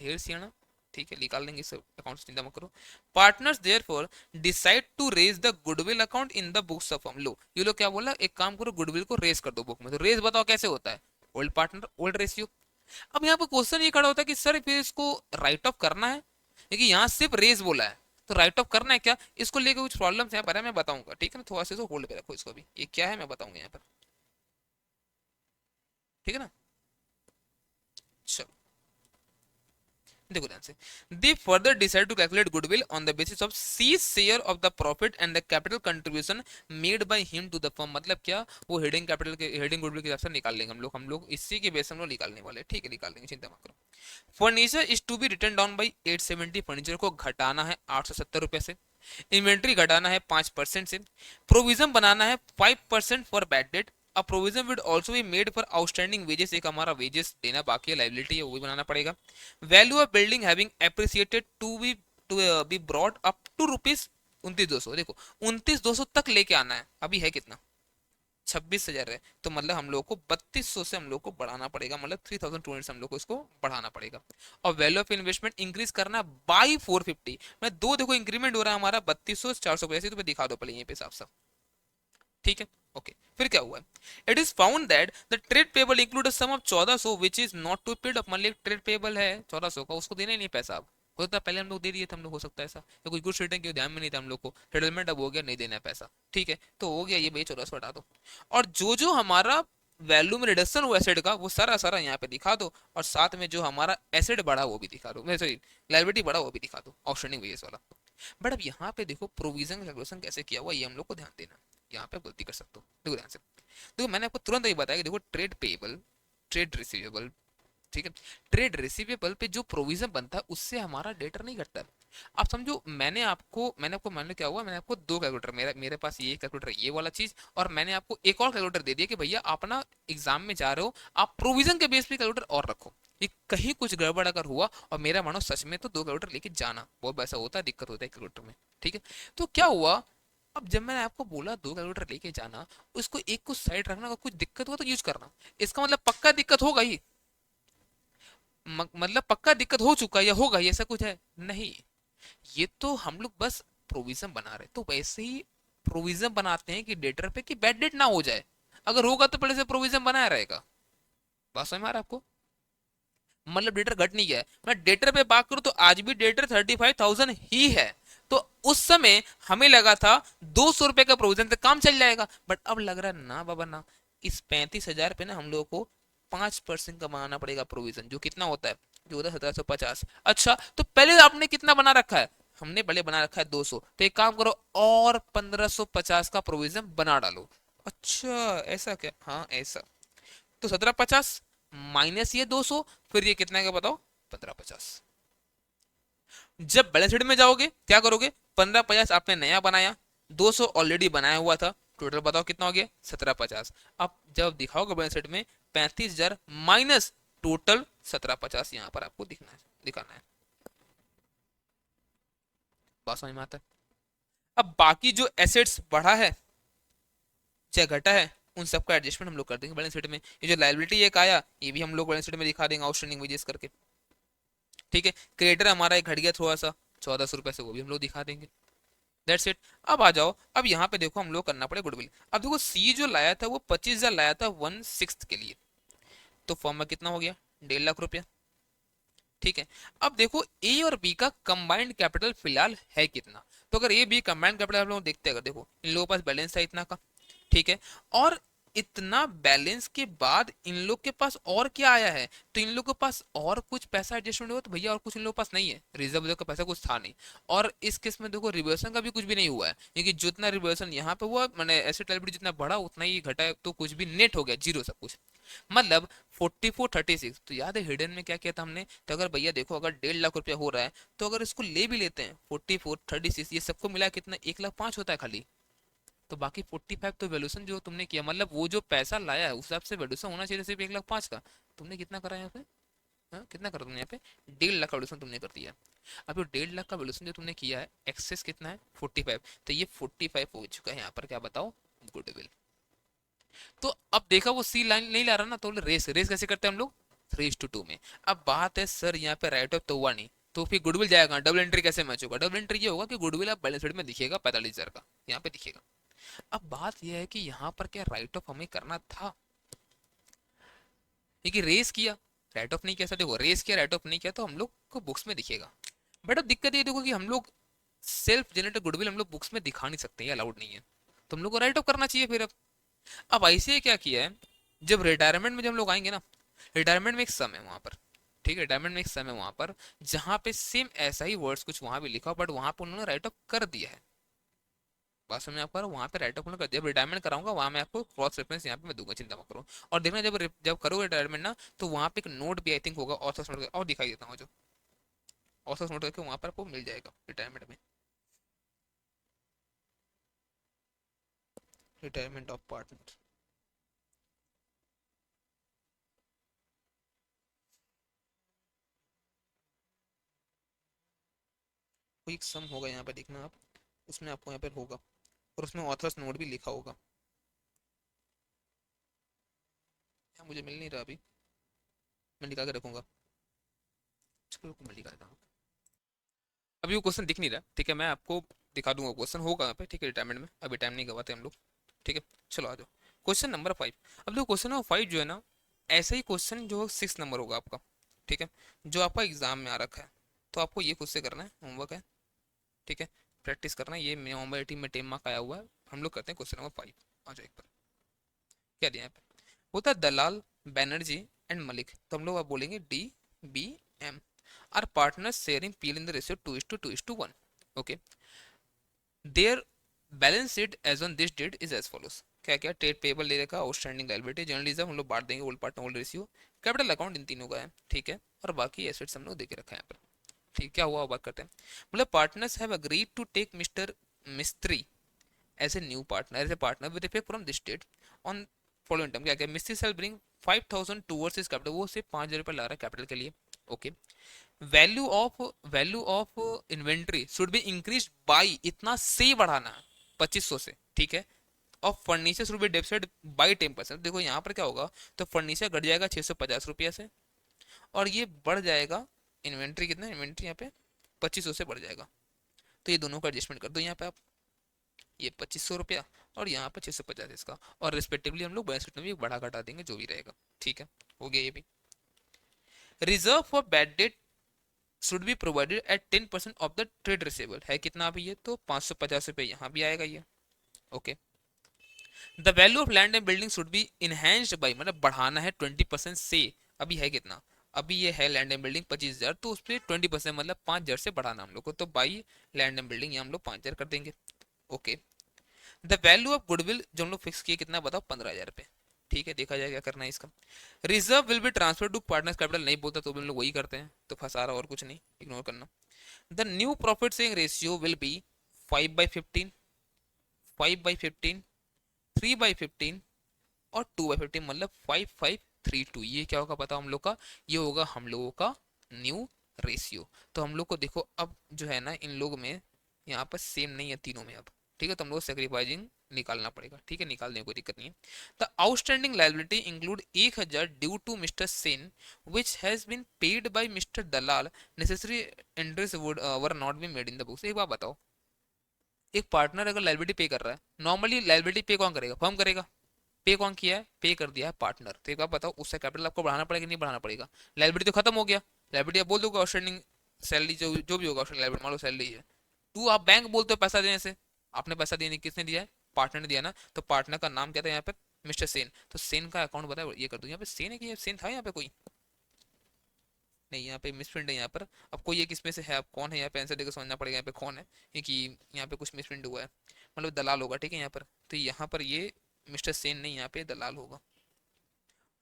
ढेर सियाना, ठीक है, निकाल लेंगे सब अकाउंट, चिंता मत करो। Partners therefore decide to raise the goodwill account in the books of firm, लो ये लोग क्या बोला, एक काम करो गुडविल को रेज कर दो बुक में, तो रेज बताओ कैसे होता है, ओल्ड पार्टनर ओल्ड रेशियो। अब यहाँ पर क्वेश्चन ये खड़ा होता है कि सर फिर इसको राइट ऑफ करना है, क्योंकि यहाँ सिर्फ रेज बोला है, तो राइट ऑफ करना है क्या, इसको लेकर कुछ प्रॉब्लम्स यहाँ पर मैं बताऊंगा, ठीक है ना, थोड़ा सा होल्ड पे रखो इसको, भी ये क्या है मैं बताऊंगा यहाँ पर, ठीक है ना। चलो देखो ध्यान से, they further decide to calculate goodwill on the basis of C share of the profit and the capital contribution made by him to the firm, मतलब क्या, वो हेडिंग कैपिटल के हेडिंग गुडविल के हिसाब से निकाल लेंगे हम लोग इसी के बेस से हम लोग निकालने वाले, ठीक है, निकाल लेंगे, चिंता मत करो। Furniture is to be written down by 870, furniture को घटाना है 870 रुपए से, इन्वेंट्री घटाना है 5% से, प्रोविजन बनाना है 5% for bad debt, a provision will also be made for outstanding wages, एक हमारा वेजेस देना बाकी है, लाइबिलिटी है वो भी बनाना पड़ेगा। Value of building having appreciated to be brought up to rupees 29,200, देखो 29,200 तक लेके आना है, अभी है कितना 26,000 है, तो मतलब हम लोग को 3200 से हम लोग को बढ़ाना पड़ेगा, मतलब 3,200 से हम लोग को इसको बढ़ाना पड़ेगा। और वैल्यू ऑफ इन्वेस्टमेंट इंक्रीज करना है बाई 450, मैं दो देखो इंक्रीमेंट हो रहा है हमारा 3200 450, तो मैं दिखा दो पहले यहीं पे साफ साफ, ठीक है। ओके फिर क्या हुआ, it is found that the trade payable include a sum of 1,400 which is not to paid off, मान ली ट्रेड पेबल है 1,400 का, उसको देना ही नहीं पैसा, अब हो सकता है पहले हम लोग दे दिए थे, हम लोग हो सकता है ऐसा, या कोई गुड रिटर्न क्यों ध्यान में नहीं था हम लोग को, सेटलमेंट अब हो गया नहीं देना है पैसा, ठीक है, तो हो गया ये भाई 1,400 हटा दो, और जो जो हमारा वैल्यू में रिडक्शन हुआ एसेट का वो सारा सारा यहाँ पे दिखा दो, और साथ में जो हमारा एसेट बढ़ा वो भी दिखा दो, सॉरी लाइबिलिटी बढ़ा वो भी दिखा दो, आउटस्टैंडिंग वेजेस वाला। बट अब यहाँ पे देखो प्रोविजन का कैलकुलेशन कैसे किया हुआ ये हम लोग को ध्यान देना। यहाँ पे आप गलती कर सकते हो, देखो ध्यान से। देखो मैंने आपको तुरंत ये बताया कि देखो ट्रेड पेएबल, ट्रेड रिसीवेबल, ठीक है, ट्रेड रिसीवेबल पे जो प्रोविजन बनता है उससे हमारा डेटर नहीं घटता। आप समझो मैंने आपको मान लो क्या हुआ, मैंने आपको दो कैलकुलेटर, मेरे मेरे पास ये कैलकुलेटर ये वाला चीज, और मैंने आपको एक और कैलकुलेटर दे दिया कि भैया आप ना एग्जाम में जा रहे हो, आप प्रोविजन के बेस पे कैलकुलेटर और रखो, ये कहीं कुछ गड़बड़ अगर हुआ और मेरा मानो सच में, तो दो कैलकुलेटर लेके जाना, बहुत ऐसा होता है, दिक्कत होता है कैलकुलेटर में, ठीक है। तो क्या हुआ, अब जब मैंने आपको बोला दो कैलकुलेटर लेके जाना, उसको एक को साइड रखना, अगर कुछ दिक्कत हुआ तो यूज करना, इसका मतलब पक्का दिक्कत होगा ही, मतलब पक्का दिक्कत हो चुका है या होगा ये, ऐसा कुछ है नहीं। ये तो हम लोग बस प्रोविजन बना रहे, तो वैसे ही प्रोविजन बनाते हैं कि डेटर पे कि बैड डेट ना हो जाए, अगर होगा तो पहले से प्रोविजन बनाया रहेगा। बात समझ में आ रहा है आपको? मतलब डेटर घट नहीं गया है, मैं डेटर पे बात करूं तो आज भी डेटर 35,000 ही है। तो उस समय हमें लगा था 200 रुपए का प्रोविजन से काम चल जाएगा, बट अब लग रहा है ना बाबा ना, इस 35,000 पे ना हम लोगों को 5% का बनाना पड़ेगा प्रोविजन, जो कितना होता है, जो होता है 1750। अच्छा तो पहले आपने कितना बना रखा है, हमने पहले बना रखा है 200, तो एक काम करो और 1550 का प्रोविजन बना डालो। अच्छा ऐसा क्या, हाँ ऐसा। तो 1750 माइनस ये 200, फिर ये कितना का बताओ, 1550। जब बैलेंस शीट में जाओगे क्या करोगे, 1550 आपने नया बनाया, 200 ऑलरेडी बनाया हुआ था, टोटल बताओ कितना हो गया, 1750। अब जब दिखाओगे बैलेंस शीट में 35,000 माइनस टोटल 1750, यहाँ पर आपको दिखना है, दिखाना है। बात समझ में आता है? अब बाकी जो एसेट्स बढ़ा है चाहे घटा है, उन सबका एडजस्टमेंट हम लोग कर देंगे बैलेंस शीट में। ये जो लाइबिलिटी एक आया ये भी हम लोग बैलेंस शीट में दिखा देंगे आउटस्टैंडिंग वेजेस करके, ठीक है। क्रेडिटर हमारा एक घट गया थोड़ा सा 1400 रुपए से, वो भी हम लोग दिखा देंगे। That's it. अब आ जाओ, अब यहाँ पे देखो हम लोग करना पड़े गुडविल। अब देखो सी जो लाया था वो 25,000 लाया था 1/6 के लिए, तो फॉर्म में कितना हो गया, 1.5 लाख रुपया, ठीक है। अब देखो ए और बी का कंबाइंड कैपिटल फिलहाल है कितना, तो अगर ए बी कंबाइंड कैपिटल हम लोग देखते हैं, अगर देखो इन लोगों के पास बैलेंस है इतना का, ठीक है। और इतना बैलेंस के बाद इन लोग के पास और क्या आया है, तो इन लोग के पास और कुछ पैसा एडजस्टमेंट हुआ तो भैया और कुछ इन लोग के पास नहीं है, रिजर्व का पैसा कुछ था नहीं। और इस केस में देखो रिवर्सन का भी कुछ भी नहीं हुआ है, क्योंकि जितना रिवर्सन यहाँ पे हुआ मैंने एसेट लायबिलिटी जितना बढ़ा उतना ही घटा है, तो कुछ भी नेट हो गया जीरो सब कुछ। मतलब 4436, तो याद है हिडन में क्या किया था हमने, तो अगर भैया देखो अगर 1.5 लाख रुपया हो रहा है, तो अगर इसको ले भी लेते हैं 4436 ये सबको मिला कितना 1,05,000 होता है खाली, तो बाकी 45 तो वैल्यूशन जो तुमने किया, मतलब वो जो पैसा लाया है उस हिसाब से वैल्यूशन होना चाहिए सिर्फ 1,05,000 का, तुमने कितना करा यहाँ पे, हाँ कितना करा तुमने यहाँ पे, 1.5 लाख का वैल्यूशन तुमने कर दिया। अब जो 1.5 लाख का वैल्यूशन जो तुमने किया है एक्सेस कितना है 45, तो ये 45 हो चुका है यहाँ पर, क्या बताओ, गुडविल। तो अब देखा वो सी लाइन नहीं ला रहा ना, तो रेस रेस कैसे करते हैं हम लोग, 3:2 में। अब बात है सर यहाँ पे राइट ऑफ तो हुआ नहीं, तो फिर गुडविल जाएगा, डबल एंट्री कैसे मैच होगा, डबल एंट्री ये होगा कि गुडविल आप बैलेंस शीट में दिखेगा 45,000 का, यहाँ पे दिखेगा। अब बात यह है कि यहाँ पर क्या राइट ऑफ हमें करना था, क्योंकि रेस किया, राइट ऑफ नहीं किया, देखो रेस किया राइट ऑफ नहीं किया, तो हम लोग को बुक्स में दिखेगा। बट अब दिक्कत ये देखो कि हम लोग सेल्फ जनरेटेड गुडविल हम लोग बुक्स में दिखा नहीं सकते, ये अलाउड नहीं है, तो हम लोग को राइट ऑफ करना चाहिए फिर। अब ऐसे क्या किया है, जब रिटायरमेंट में जब हम लोग आएंगे ना, रिटायरमेंट में एक सम है वहां पर, ठीक है, रिटायरमेंट में एक सम है वहां पर, जहां पे सेम ऐसा ही वर्ड्स कुछ वहां भी लिखा, बट वहां पर उन्होंने राइट ऑफ कर दिया है। बात समझ में आपको, वहां पे राइट ऑफ कर दिया, जब रिटायरमेंट कराऊंगा वहां मैं आपको क्रॉस रेफरेंस यहाँ पे मैं दूंगा, चिंता मत करो। और देखना जब जब करोगे रिटायरमेंट ना, तो वहां पे एक नोट भी आई थिंक होगा, ऑथर्स नोट, और दिखाई देता हूँ जो ऑथर्स नोट करके वहां पर आपको मिल जाएगा रिटायरमेंट में, रिटायरमेंट ऑफ पार्टनर। कोई एक सम होगा यहाँ पे देखना आप, उसमें आपको यहाँ पे होगा, और उसमें ऑथर्स नोट भी लिखा होगा, यहाँ मुझे मिल नहीं रहा अभी, मैं निकाल के रखूंगा, चलो मैं निकाल देता हूँ। अभी वो क्वेश्चन दिख नहीं रहा, ठीक है, मैं आपको दिखा दूंगा, क्वेश्चन होगा यहाँ पे, ठीक है, रिटायरमेंट में अभी टाइम नहीं गवाते हम लोग, ठीक है। चलो आ जाओ क्वेश्चन नंबर 5। अब देखो क्वेश्चन नंबर 5 जो है ना, ऐसा ही क्वेश्चन जो 6 नंबर होगा आपका, ठीक है, जो आपका एग्जाम में आ रखा है, तो आपको ये खुद से करना है, होमवर्क है, ठीक है, प्रैक्टिस करना है, ये नवंबर 18 में 10 मार्क आया हुआ है। हम लोग करते हैं क्वेश्चन नंबर 5, आ जाओ एक बार, क्या दिया यहाँ पे, होता है दलाल बैनर्जी एंड मलिक, तो हम लोग अब बोलेंगे D B M are partner sharing PL in the ratio 2:2:1, okay, their balance sheet as on this date is as follows. क्या क्या, ट्रेड पेबल ले रखा, आउटस्टैंडिंग लायबिलिटी, जर्नलिज्म हम लोग बांट देंगे, old partner old ratio, capital account, इन तीनों का है, ठीक है। और बाकी एसेट्स हम लोग देके रखा है यहाँ पर। ठीक, क्या हुआ बात करते हैं। मतलब partners have agreed to take mister Mistry as a new partner, as a partner with effect from this date on following term. क्या क्या, Mistry shall bring 5,000 towards his capital, वो सिर्फ 5,000 रुपये ला रहा है कैपिटल के लिए। Okay, value of inventory should be increase by, इतना से बढ़ाना है 2500 से, ठीक है। और फर्नीचर शुड बी डेप्सिड बाई 10%। देखो यहाँ पर क्या होगा, तो फर्नीचर घट जाएगा 650 रुपया से, और ये बढ़ जाएगा इन्वेंट्री, कितना इन्वेंट्री यहाँ पे 2500 से बढ़ जाएगा। तो ये दोनों का एडजस्टमेंट कर दो यहाँ पे आप, ये 2500 रुपया और यहाँ पे 650 इसका, और रिस्पेक्टिवली हम लोग बैलेंस शीट में भी बढ़ा घटा देंगे जो भी रहेगा, ठीक है। हो गया ये भी। Reserve for bad date should be provided eight 10% of the trade receivable, है कितना अभी ये, तो 550 रुपये यहाँ भी आएगा ये। Okay, the value of land and building should be enhanced by, मतलब बढ़ाना है 20% से। अभी है कितना, अभी ये है लैंड एंड बिल्डिंग 25,000, तो उस पर 20% मतलब 5,000 से बढ़ाना हम लोग को, तो बाई लैंड एंड बिल्डिंग ये हम लोग 5,000 कर देंगे। Okay, the value of goodwill जो हम लोग फिक्स किए कितना बताओ, 15,000 रुपये, ठीक है। देखा जाए क्या करना है इसका। Reserve will be transfer to partners capital, नहीं बोलता तो भी हम लोग वही करते हैं, तो फंसा रहा और कुछ नहीं, इग्नोर करना। The new profit sharing ratio will be 5/15, 5/15, 3/15 और 2/15, मतलब 5/5 3/2। ये क्या होगा पता हम लोग का, ये होगा हम लोगों का न्यू रेशियो। तो हम लोग को देखो अब जो है ना, इन लोग में यहाँ पर सेम नहीं है तीनों में अब, ठीक है। तो हम लोग सेक्रीफाइसिंग निकालना पड़ेगा, ठीक है, निकाल देंगे, कोई दिक्कत नहीं है। The outstanding liability include 1,000 due to Mister Sen which has been paid by Mister Dalal, necessary entries would were not be made in the books. एक बात बताओ, एक पार्टनर अगर लायबिलिटी पे कर रहा है, नॉर्मली लायबिलिटी पे कौन करेगा, फर्म करेगा। पे कौन किया है, पे कर दिया है पार्टनर, तो एक बात बताओ उससे कैपिटल आपको बढ़ाना पड़ेगा नहीं बढ़ाना पड़ेगा। लायबिलिटी तो खत्म हो गया, लायबिलिटी आप बोल दोगे आउटस्टैंडिंग सैलरी, जो जो भी होगा आउटस्टैंडिंग लायबिलिटी, मान लो सैलरी है, तू आप बैंक बोलते हो पैसा देने से, आपने पैसा देने किसने दिया है, पार्टनर ने दिया ना। तो पार्टनर का नाम क्या था यहाँ पे, मिस्टर सेन, तो सेन का अकाउंट बताया, ये कर दो यहाँ पे। सेन है कि सेन था यहाँ पे कोई नहीं, यहाँ पे मिसप्रिंट है यहाँ पर। अब कोई एक इसमें से है, अब कौन है यहाँ पे आंसर देकर समझना पड़ेगा यहाँ पे कौन है, क्योंकि यहाँ पे कुछ मिसप्रिंट हुआ है, मतलब दलाल होगा, ठीक है यहाँ पर। तो यहाँ पर ये मिस्टर सेन नहीं, यहाँ पे दलाल होगा।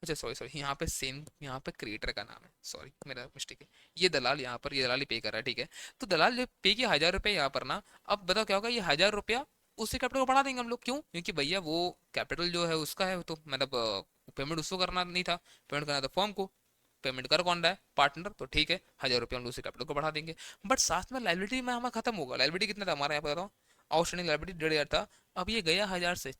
अच्छा सॉरी सॉरी, यहाँ पे सेन, यहाँ पे क्रिएटर का नाम है, सॉरी मेरा मिस्टेक है। ये दलाल यहाँ पर, ये दलाल ही पे कर रहा है, ठीक है। तो दलाल जो पे किया 1,000 रुपये यहाँ पर ना, अब बताओ क्या होगा, ये 1,000 रुपया उससे कैपिटल को बढ़ा देंगे हम लोग, क्यों, क्योंकि भैया वो कैपिटल जो है उसका है, तो मतलब पेमेंट उसको करना नहीं था, पेमेंट करना था फॉर्म को, पेमेंट कर कौन रहा है, पार्टनर, तो ठीक है 1,000 रुपया हम लोग उसे कैपिटल को बढ़ा देंगे। बट साथ में लाइबिलिटी में हमारा खत्म होगा, लाइबिलिटी कितना था हमारा यहाँ पर बताओ, आउटस्टैंडिंग लाइबिलिटी 1,500 था, अब ये गया 1,000 से,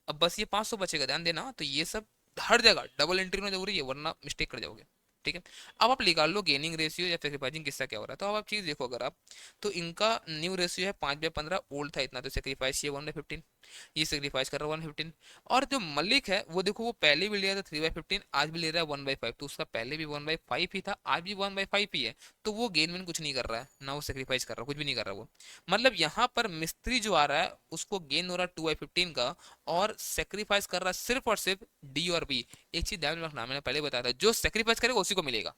अब बस ये 500 बचेगा, ध्यान देना। तो ये सब हर जगह डबल एंट्री में जरूरी है, वरना मिस्टेक कर जाओगे, ठीक है। अब आप निकाल लो गेनिंग रेशियो या सेक्रीफाइसिंग किसका क्या हो रहा है। तो अब आप चीज देखो, अगर आप, तो इनका न्यू रेशियो है 5/15, ओल्ड था इतना, तो सेक्रीफाइस ये 1/15, ये सेक्रीफाइस कर रहा है 1/15। और जो मलिक है वो देखो, वो पहले भी लिया था 3/15, आज भी ले रहा है 1/5, तो उसका पहले भी 1/5 ही था, आज भी 1/5 ही है। तो वो गेन वेन कुछ नहीं कर रहा है ना, वो सेक्रीफाइस कर रहा है, कुछ भी नहीं कर रहा वो। मतलब यहाँ पर मिस्त्री जो आ रहा है उसको गेन हो रहा है 2/15 का, और सेक्रीफाइस कर रहा है सिर्फ और सिर्फ डी और बी। एक चीज ध्यान में रखना, मैंने पहले बताया था, जो सेक्रीफाइस करेगा उसी को मिलेगा,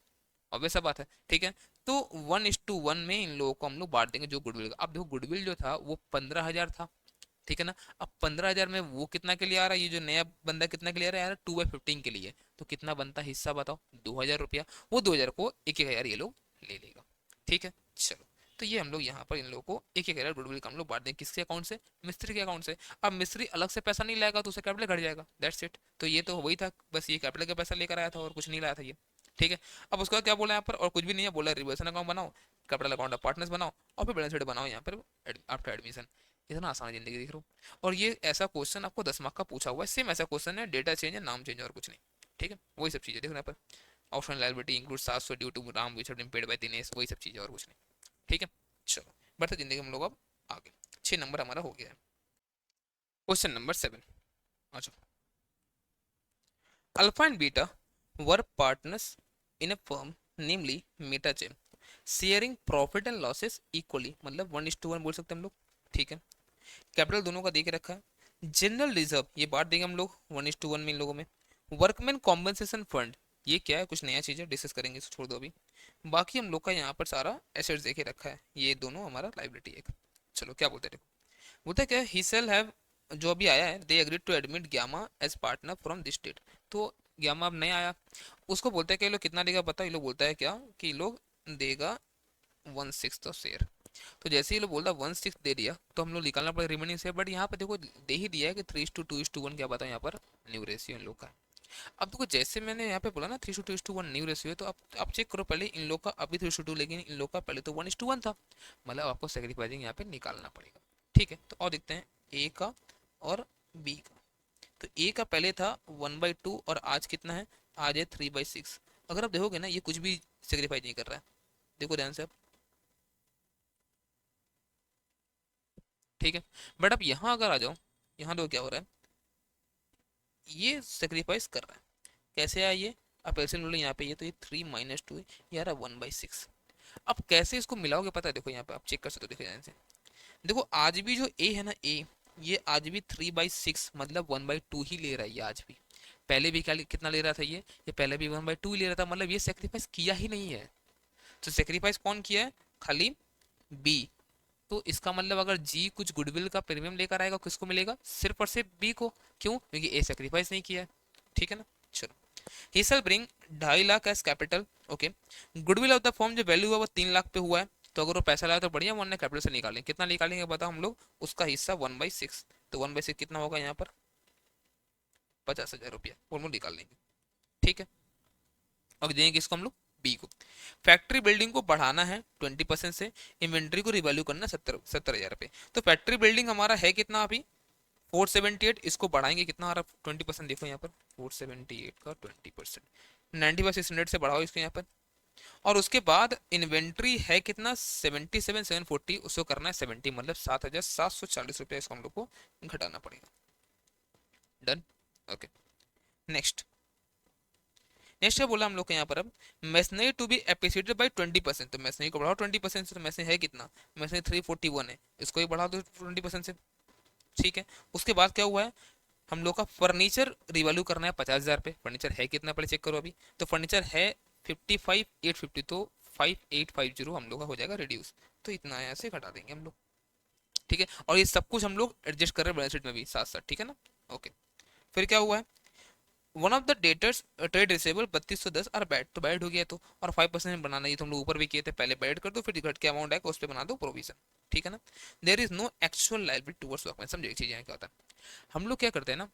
ऑब्वियस सा बात है, ठीक है। तो 1:1 में इन लोगों को हम लोग बांट देंगे जो गुडविल का। अब देखो गुडविल जो था वो 15,000 था, ठीक है ना। अब 15,000 में वो कितना के लिए आ रहा है, ये जो नया बंदा कितना के लिए आ रहा है, 2/15 के लिए, तो कितना बनता है हिस्सा बताओ, 2,000 रुपया। वो 2,000 को 1,000 ये लोग ले लेगा, ठीक है। चलो, तो ये हम लोग यहाँ पर इन लोगों को 1,000 गुडविल का हम लोग बांट देंगे, किसके अकाउंट से, मिस्त्री के अकाउंट से। अब मिस्त्री अलग से पैसा नहीं लाएगा तो उसे कैपिटल घट जाएगा, दैट्स इट। तो ये तो वही था, बस ये कैपिटल का पैसा लेकर आया था और कुछ नहीं लाया था ये, ठीक है। अब उसका क्या बोला यहाँ पर, और कुछ भी नहीं है, बोला रिवर्सन अकाउंट बनाओ, कैपिटल अकाउंट ऑफ पार्टनर्स बनाओ, और फिर बैलेंस शीट बनाओ यहाँ पर आफ्टर एडमिशन। इतना आसान है जिंदगी, देख रहा हूँ। और ये ऐसा क्वेश्चन आपको 10 मार्क का पूछा हुआ है, सेम ऐसा क्वेश्चन है, डेटा चेंज है, नाम चेंज और कुछ नहीं, ठीक है। वही सब चीजें देखो यहाँ पर, option liability include 700 due to Ram which have been paid by Dinesh, वही सब चीजें और कुछ नहीं, ठीक है। चलो बढ़ते जिंदगी हम लोग अब आगे, 6 नंबर हमारा हो गया है। क्वेश्चन नंबर 7, अच्छा, Alpha and Beta were partners in a firm namely Metachem, sharing profit and losses equally, मतलब 1:1 बोल सकते हैं हम लोग, ठीक है। कैपिटल दोनों का दे के रखा है। जनरल रिजर्व ये बांट देंगे हम लोग 1:1 में इन लोगों में। वर्कमैन कॉम्पनसेशन फंड ये क्या है, कुछ नया चीज़ है, डिस्कस करेंगे, इसको छोड़ दो अभी। बाकी हम लोग का यहाँ पर सारा एसेट्स देखे रखा है, ये दोनों हमारा लाइबिलिटी है। चलो क्या बोलते हैं, बोलता है क्या, ही सेल हैव, जो अभी आया है, they agreed to admit gamma as partner from this date. तो ग्यामा अब नहीं आया, उसको बोलता है कि ये लोग कितना देगा पता है, ये लोग बोलता है क्या कि ये लोग देगा 1/6 ऑफ शेयर। तो जैसे ही लोग बोलता 1/6 दे दिया तो हम लोग निकालना पड़ेगा रिमेनिंग शेयर, बट यहाँ पे देखो दे ही दिया है कि 3:2:1 क्या बताओ यहाँ पर न्यू रेशियो इन लोग का। अब देखो जैसे मैंने यहाँ पे बोला ना 3:2:1 न्यू रेशियो है, तो आप चेक करो पहले इन लोग का, अभी 3:2, लेकिन इन लोग का पहले तो 1:1 था, मतलब आपको सेक्रीफाइसिंग यहाँ पे निकालना पड़ेगा। ठीक है, तो और देखते हैं ए का और बी का। तो ए का पहले था 1/2 और आज कितना है, आज है 3/6। अगर आप देखोगे ना ये कुछ भी सेक्रीफाइस नहीं कर रहा है, देखो ध्यान से आप। ठीक है, बट अब यहाँ अगर आ जाओ, यहाँ देखो क्या हो रहा है, ये सेक्रीफाइस कर रहा है। कैसे आया ये, आप ऐसे लो यहाँ पे, ये तो ये 3 - 2 है, ये आ रहा 1/6। अब कैसे इसको मिलाओगे पता है, देखो यहाँ पे आप चेक कर सकते हो, देखो ध्यान से। देखो आज भी जो ए है ना, ए, ये आज भी 3/6 मतलब 1/2 ही ले रहा है ये आज भी। पहले भी क्या कितना ले रहा था ये पहले भी 1/2 ही ले रहा था, मतलब ये सेक्रीफाइस किया ही नहीं है। तो सेक्रीफाइस कौन किया है, खाली बी। तो इसका मतलब अगर जी कुछ गुडविल का प्रीमियम लेकर आएगा, किसको मिलेगा, सिर्फ और सिर्फ बी को। क्यों, क्योंकि ए सेक्रीफाइस नहीं किया है। ठीक है ना, चलो। He shall bring 2.5 lakh as capital. Okay, goodwill of the form जो वैल्यू हुआ वो 3 लाख पे हुआ है, तो अगर वो पैसा लाया तो बढ़िया, वरना कैपिटल से निकालें, कितना निकालेंगे बताओ हम लोग, उसका हिस्सा 1/6। तो 1/6 कितना होगा यहाँ पर, 50,000 रुपया, वो हम लोग निकाल लेंगे। ठीक है, और देंगे किसको हम लोग, बी को। फैक्ट्री बिल्डिंग को बढ़ाना है 20% से, इन्वेंट्री को रिवैल्यू करना 70,000 पे। तो फैक्ट्री बिल्डिंग हमारा है कितना अभी, 478, इसको बढ़ाएंगे कितना आ रहा, 20%, देखो यहाँ पर 478 का 20%, 95,600 से बढ़ाओ इसको यहाँ पर। और उसके बाद इन्वेंट्री है कितना, 77,740, उसको करना है 70, मतलब 7,740 रुपया इसको हम लोग को घटाना पड़ेगा। Done, okay. नेक्स्ट, नेक्स्ट क्या बोला हम लोग के यहाँ पर, अब masonry to be appreciated by 20%, तो मैसनरी को बढ़ाओ 20% से, तो मैसनरी है कितना, मैसनरी 341 है, इसको ही बढ़ा दो 20% से। ठीक है, उसके बाद क्या हुआ है, हम लोग का फर्नीचर रिवैल्यू करना है 50,000 पे। फर्नीचर है कितना पहले चेक करो अभी, तो फर्नीचर है 55,850, तो 5850 हम लोग का हो जाएगा रिड्यूस, तो इतना यहाँ से घटा देंगे हम लोग। ठीक है, और ये सब कुछ हम लोग एडजस्ट कर रहे हैं बैलेंस शीट में भी साथ साथ, ठीक है ना, ओके। फिर क्या हुआ है, one of the debtors trade receivable 3210 और बैड, तो बैड हो गया, तो और 5% बनाना, ये तो हम लोग ऊपर भी किए थे, पहले बैड कर दो, फिर घट के अमाउंट आएगा उस पर बना दो प्रोविजन। ठीक है ना, there is no actual liability towards workman. समझो एक चीज यहाँ क्या होता है, हम लोग क्या करते हैं ना,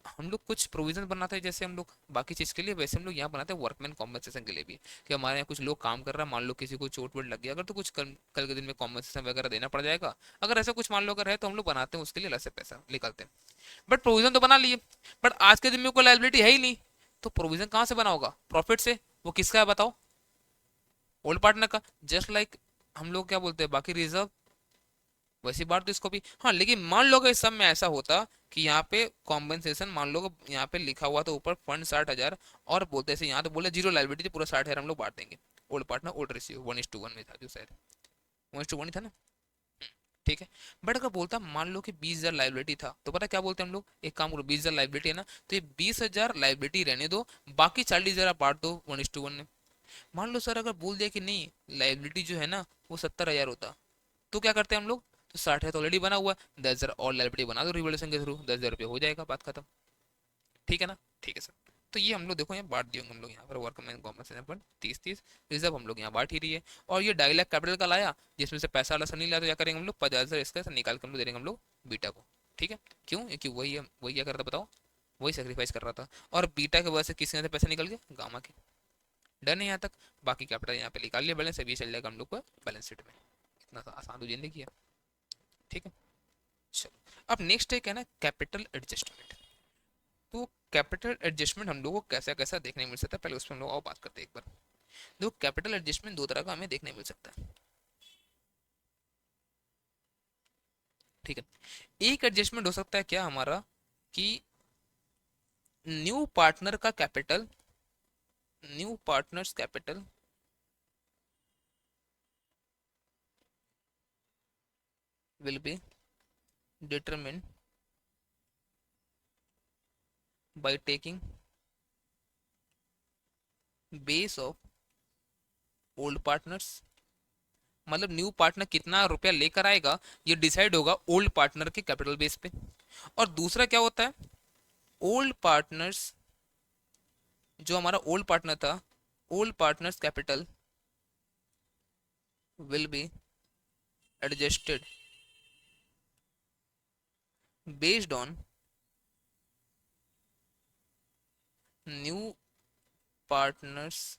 हम लोग कुछ प्रोविजन बनाते हैं जैसे हम लोग बाकी चीज़ के लिए, वैसे हम लोग यहाँ बनाते हैं वर्कमैन कॉम्पनसेशन के लिए भी, कि हमारे यहाँ कुछ लोग काम कर रहा है, मान लो किसी को चोट वोट लग गया अगर, तो कुछ कल के दिन में कॉम्पनसेशन वगैरह देना पड़ जाएगा, अगर ऐसा कुछ मान लो अगर है, तो हम लोग बनाते हैं उसके लिए अलग से पैसा निकालते हैं। बट प्रोविजन तो बना लिए, बट आज के दिन में कोई लाइबिलिटी है ही नहीं, तो प्रोविजन कहाँ से बना होगा, प्रॉफिट से। वो किसका है बताओ, ओल्ड पार्टनर का। जस्ट लाइक हम लोग क्या बोलते हैं बाकी रिजर्व, वैसी बात तो इसको भी। हाँ, लेकिन मान लो कि इस सब में ऐसा होता कि यहाँ पे कॉम्पेंसेशन, मान लो कि यहाँ पे लिखा हुआ तो ऊपर फंड 60,000, और बोलते ऐसे यहाँ तो बोले जीरो लाइबिलिटी थी, पूरा 60,000 हम लोग बांट देंगे। ओल्ड पार्टनर ओल्ड रेशियो 1:1 में था, जो शायद 1:1 ही था ना। ठीक है, बट अगर बोलता मान लो कि 20,000 लाइबिलिटी था, तो पता क्या बोलते हैं हम लोग, एक काम करो, 20,000 लाइबिलिटी है ना, तो ये 20,000 लाइबिलिटी रहने दो, बाकी 40,000 आप बांट दो 1:1 में। मान लो सर अगर बोल दिया कि नहीं, लाइबिलिटी जो है ना वो 70,000 होता, तो क्या करते हैं हम लोग, तो 60,000 तो ऑलरेडी बना हुआ है, 10,000 और लाइबिलिटी बना दो रिवोल्यूशन के थ्रू, 10,000 रुपये हो जाएगा, बात खत्म। ठीक है ना, ठीक है सर। तो ये हम लोग देखो यहाँ बांट दिए होंगे हम लोग यहाँ पर वर्कमैन कॉम्पनसेशन पर 30-30, रिजर्व हम लोग यहाँ बांट ही रही है। और ये 2.5 लाख कैपिटल का लाया, जिसमें से पैसा वाला नहीं लाया, तो क्या करेंगे हम लोग, 50,000 इसका से निकाल कर हम लोग दे देंगे हम लोग बीटा को। ठीक है, क्यों, क्योंकि वही क्या कर रहा था बताओ, वही सेक्रीफाइस कर रहा था, और बीटा की वजह से किसी ने पैसा निकल गया, गामा के। डन है यहाँ तक, बाकी कैपिटल यहाँ पे निकाल लिया, बैलेंस अभी चल जाएगा हम लोग को बैलेंस शीट में। इतना आसान तो जिंदगी है। ठीक है, चलो अब नेक्स्ट है क्या ना, कैपिटल एडजस्टमेंट। तो कैपिटल एडजस्टमेंट हम लोग को कैसा कैसा देखने मिल सकता है, पहले उस पर हम लोग और बात करते हैं एक बार। देखो कैपिटल एडजस्टमेंट दो तरह का हमें देखने मिल सकता है। ठीक है, एक एडजस्टमेंट हो सकता है क्या हमारा, कि न्यू पार्टनर का capital, new partners capital will be determined by taking base of old partners, मतलब न्यू पार्टनर कितना रुपया लेकर आएगा ये डिसाइड होगा ओल्ड पार्टनर के कैपिटल बेस पे। और दूसरा क्या होता है, ओल्ड पार्टनर्स, जो हमारा ओल्ड पार्टनर था, old partners capital will be adjusted based on new partners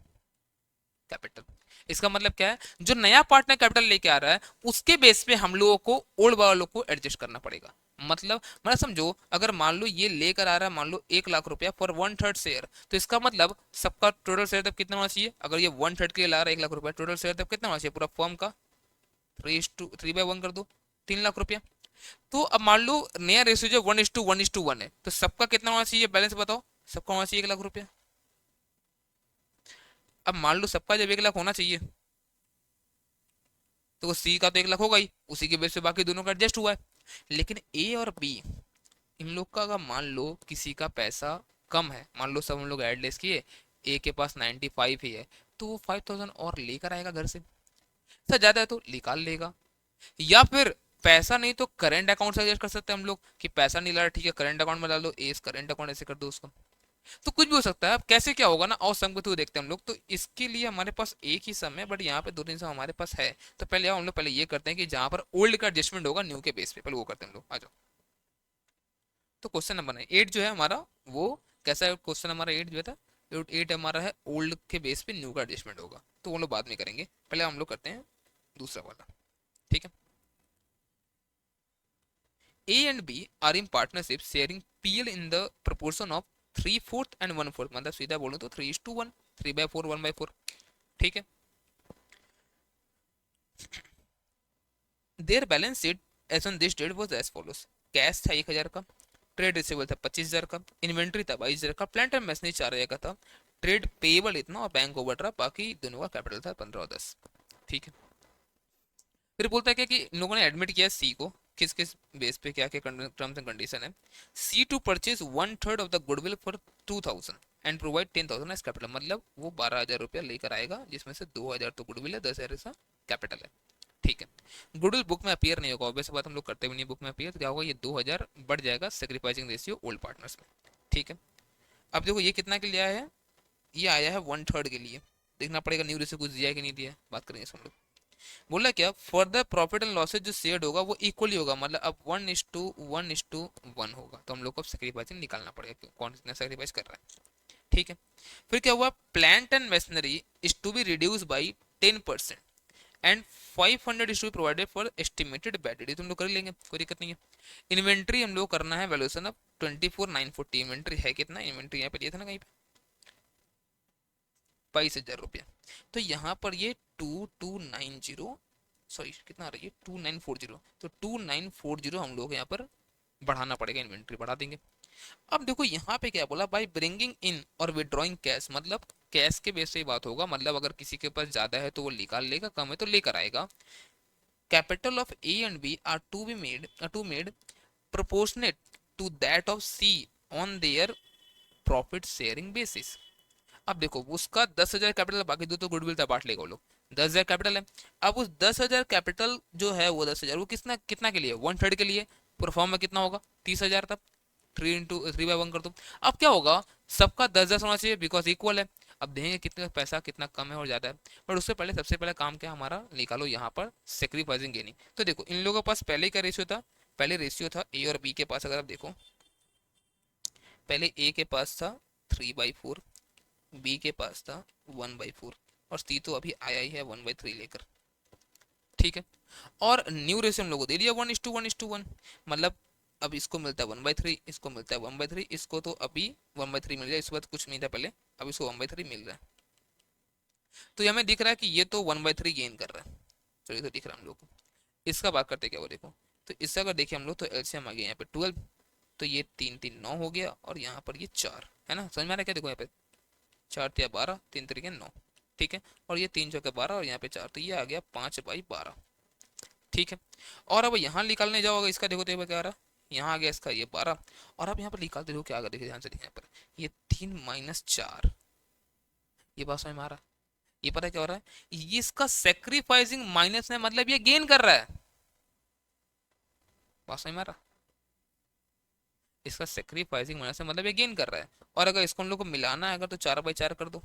capital. इसका मतलब क्या है, जो नया पार्टनर कैपिटल लेके आ रहा है उसके बेस पे हम लोगों को ओल्ड वालों को एडजस्ट करना पड़ेगा। मतलब समझो, अगर मान लो ये लेकर आ रहा है मान लो 1 लाख रुपया फॉर 1/3 शेयर, तो इसका मतलब सबका टोटल शेयर तब कितना होना चाहिए, अगर ये 1/3 के लिए ला रहा है 1 लाख रुपया, टोटल शेयर तब कितना होना चाहिए पूरा फॉर्म का, 3/1 कर दो, 3 लाख रुपया। तो अब मान लो नया रेशियो जो 1:1:1 है, तो सबका कितना होना चाहिए बैलेंस बताओ, सबका होना चाहिए 1 लाख रुपया। अब मान लो सबका जब 1 लाख होना चाहिए, तो सी का तो 1 लाख होगा ही, उसी के बेस पे बाकी दोनों का एडजस्ट हुआ है। लेकिन ए और बी, इन लोग का अगर मान लो किसी का पैसा कम है, मान लो सब हम लोग एडलेस किए, ए के पास 95 ही है, तो वो 5,000 और लेकर आएगा घर से, सर ज्यादा है तो निकाल लेगा। या फिर पैसा नहीं तो करेंट अकाउंट से एडजस्ट कर सकते हैं हम लोग, कि पैसा नहीं ला रहा ठीक है करेंट अकाउंट में डाल दो, ए करेंट अकाउंट ऐसे कर दो उसको। तो कुछ भी हो सकता है। अब कैसे क्या होगा ना, और सम के थ्रू देखते हैं हम लोग। तो इसके लिए हमारे पास एक ही सम है, बट यहाँ पे 2-3 सम हमारे पास है। तो पहले हम लोग पहले ये करते हैं कि जहाँ पर ओल्ड का एडजस्टमेंट होगा न्यू के बेस पे, पहले वो करते हैं हम लोग, आ जाओ। तो क्वेश्चन नंबर 8 जो है हमारा, वो कैसा है क्वेश्चन हमारा 8 जो था, 8 हमारा है ओल्ड के बेस पे न्यू का एडजस्टमेंट होगा, तो वो लोग बाद में करेंगे, पहले हम लोग करते हैं दूसरा वाला। ठीक है। A and B are in partnership sharing PL in the proportion of 3/4 and 1/4, मतलब सीधा बोलूं तो 3:1, 3/4, 1/4। ठीक है। Their balance sheet as on this date was as follows: cash था 1,000 का, ट्रेड रिसीवेबल था 25,000 का, इन्वेंट्री था 22,000 का, प्लांट एंड मशीनरी 4,000 का था, ट्रेड पेएबल इतना और बैंक ओवरड्राफ्ट बाकी दोनों का कैपिटल था 15 और 10। ठीक है। फिर बोलता है क्या कि इन लोगों ने एडमिट किया सी को, किस किस बेस पे क्या क्या टर्म्स एंड कंडीशन है। She to purchase 1/3 of the goodwill for 2,000 and provide 10,000 as capital, मतलब वो 12,000 रुपया लेकर आएगा, जिसमें से 2,000 तो गुडविल है, 10,000 ऐसा कैपिटल है। ठीक है। गुडविल बुक में अपीयर नहीं होगा, ऑब्वियस बात हम लोग करते भी नहीं बुक में अपीयर, तो क्या होगा ये 2,000 बढ़ जाएगा सेक्रीफाइसिंग रेशियो ओल्ड पार्टनर्स में। ठीक है। अब देखो ये कितना के लिए आया है, ये आया है 1/3 के लिए। देखना पड़ेगा न्यू रेशियो कुछ दिया है कि नहीं दिया है, बात करेंगे इसमें हम लोग। बोला क्या, फर्दर प्रॉफिट एंड लॉसेज जो शेयर्ड होगा वो इक्वली होगा, मतलब अब 1:1:1 होगा, तो हम लोग को सेक्रीफाइसिंग निकालना पड़ेगा कौन कितना सेक्रीफाइस कर रहा है। ठीक है। फिर क्या हुआ, plant and machinery is to be reduce by 10% and 500 is to be provided for estimated bad, तुम लोग कर लेंगे कोई दिक्कत नहीं है। इन्वेंट्री हम लोग करना है वैल्यूएशन ऑफ 24,940, इन्वेंट्री है कितना, इन्वेंट्री यहाँ पे दिया था ना कहीं पे 22,000 रुपया। तो यहाँ पर ये 2290, सॉरी कितना आ रहा है ये 2940, तो 2940 हम लोग यहाँ पर बढ़ाना पड़ेगा, इन्वेंट्री बढ़ा देंगे। अब देखो यहाँ पे क्या बोला, बाय ब्रिंगिंग इन और विड्रॉइंग कैश, मतलब कैश के बेस से ही बात होगा, मतलब अगर किसी के पास ज्यादा है तो वो निकाल लेगा, कम है तो लेकर आएगा। Capital of A and B are to made proportionate to that of C on their profit sharing basis. अब देखो उसका 10,000 कैपिटल, बाकी दो तो गुडविल था बांट लेगा वो लोग, 10,000 कैपिटल है। अब उस 10,000 कैपिटल जो है वो 10,000 वो कितना कितना के लिए, 1/3 के लिए, परफॉर्म में कितना होगा 30,000 तब, 3/1 कर दो। अब क्या होगा, सबका 10,000 होना चाहिए बिकॉज इक्वल है। अब देखेंगे कितना पैसा कितना कम है और ज्यादा है, बट उससे पहले सबसे पहले काम क्या हमारा, निकालो यहाँ पर सेक्रीफाइसिंग गेनिंग। तो देखो इन लोगों के पास पहले का रेशियो था, पहले रेशियो था ए और बी के पास, अगर आप देखो पहले ए के पास था 3/4, बी के पास था 1/4, और सी तो अभी आया ही है 1/3 लेकर। ठीक है। और न्यू रेशियो हम लोगों को दे दिया 1:1:1, मतलब अब इसको मिलता है 1/3, इसको मिलता है 1/3, इसको तो अभी 1/3 मिल जाए, इस बात कुछ नहीं था पहले, अब इसको 1/3 मिल रहा है। तो ये हमें दिख रहा है कि ये तो 1/3 गेन कर रहा है, तो ये तो दिख रहा है हम लोग को। इसका बात करते क्या वो देखो, तो इसका अगर देखें हम लोग तो एलसीएम आ गया यहाँ पे 12, तो ये 3 3 9 हो गया, और यहाँ पर ये 4 है ना, समझ में आ रहा है क्या, देखो यहाँ पे 4 × 12, 3 × 9, ठीक है, और ये 3 × 12 और यहाँ पे 4, तो ये आ गया 5/12। ठीक है। और अब यहाँ निकालने जाओगे इसका, देखो तो क्या आ रहा है, यहाँ आ गया इसका ये 12, और अब यहाँ पर निकालते देखो क्या आ गया, देखिए ध्यान से देखिए यहाँ पर ये 3 - 4, ये बात समझ में आ रहा है? ये पता है क्या हो रहा है, ये इसका सेक्रीफाइसिंग माइनस है, मतलब ये गेन कर रहा है। बात समझ में आ रहा है? इसका सेक्रीफाइसिंग माइनस है, मतलब ये गेन कर रहा है। और अगर इसको हम लोग को मिलाना है अगर, तो 4/4 कर दो,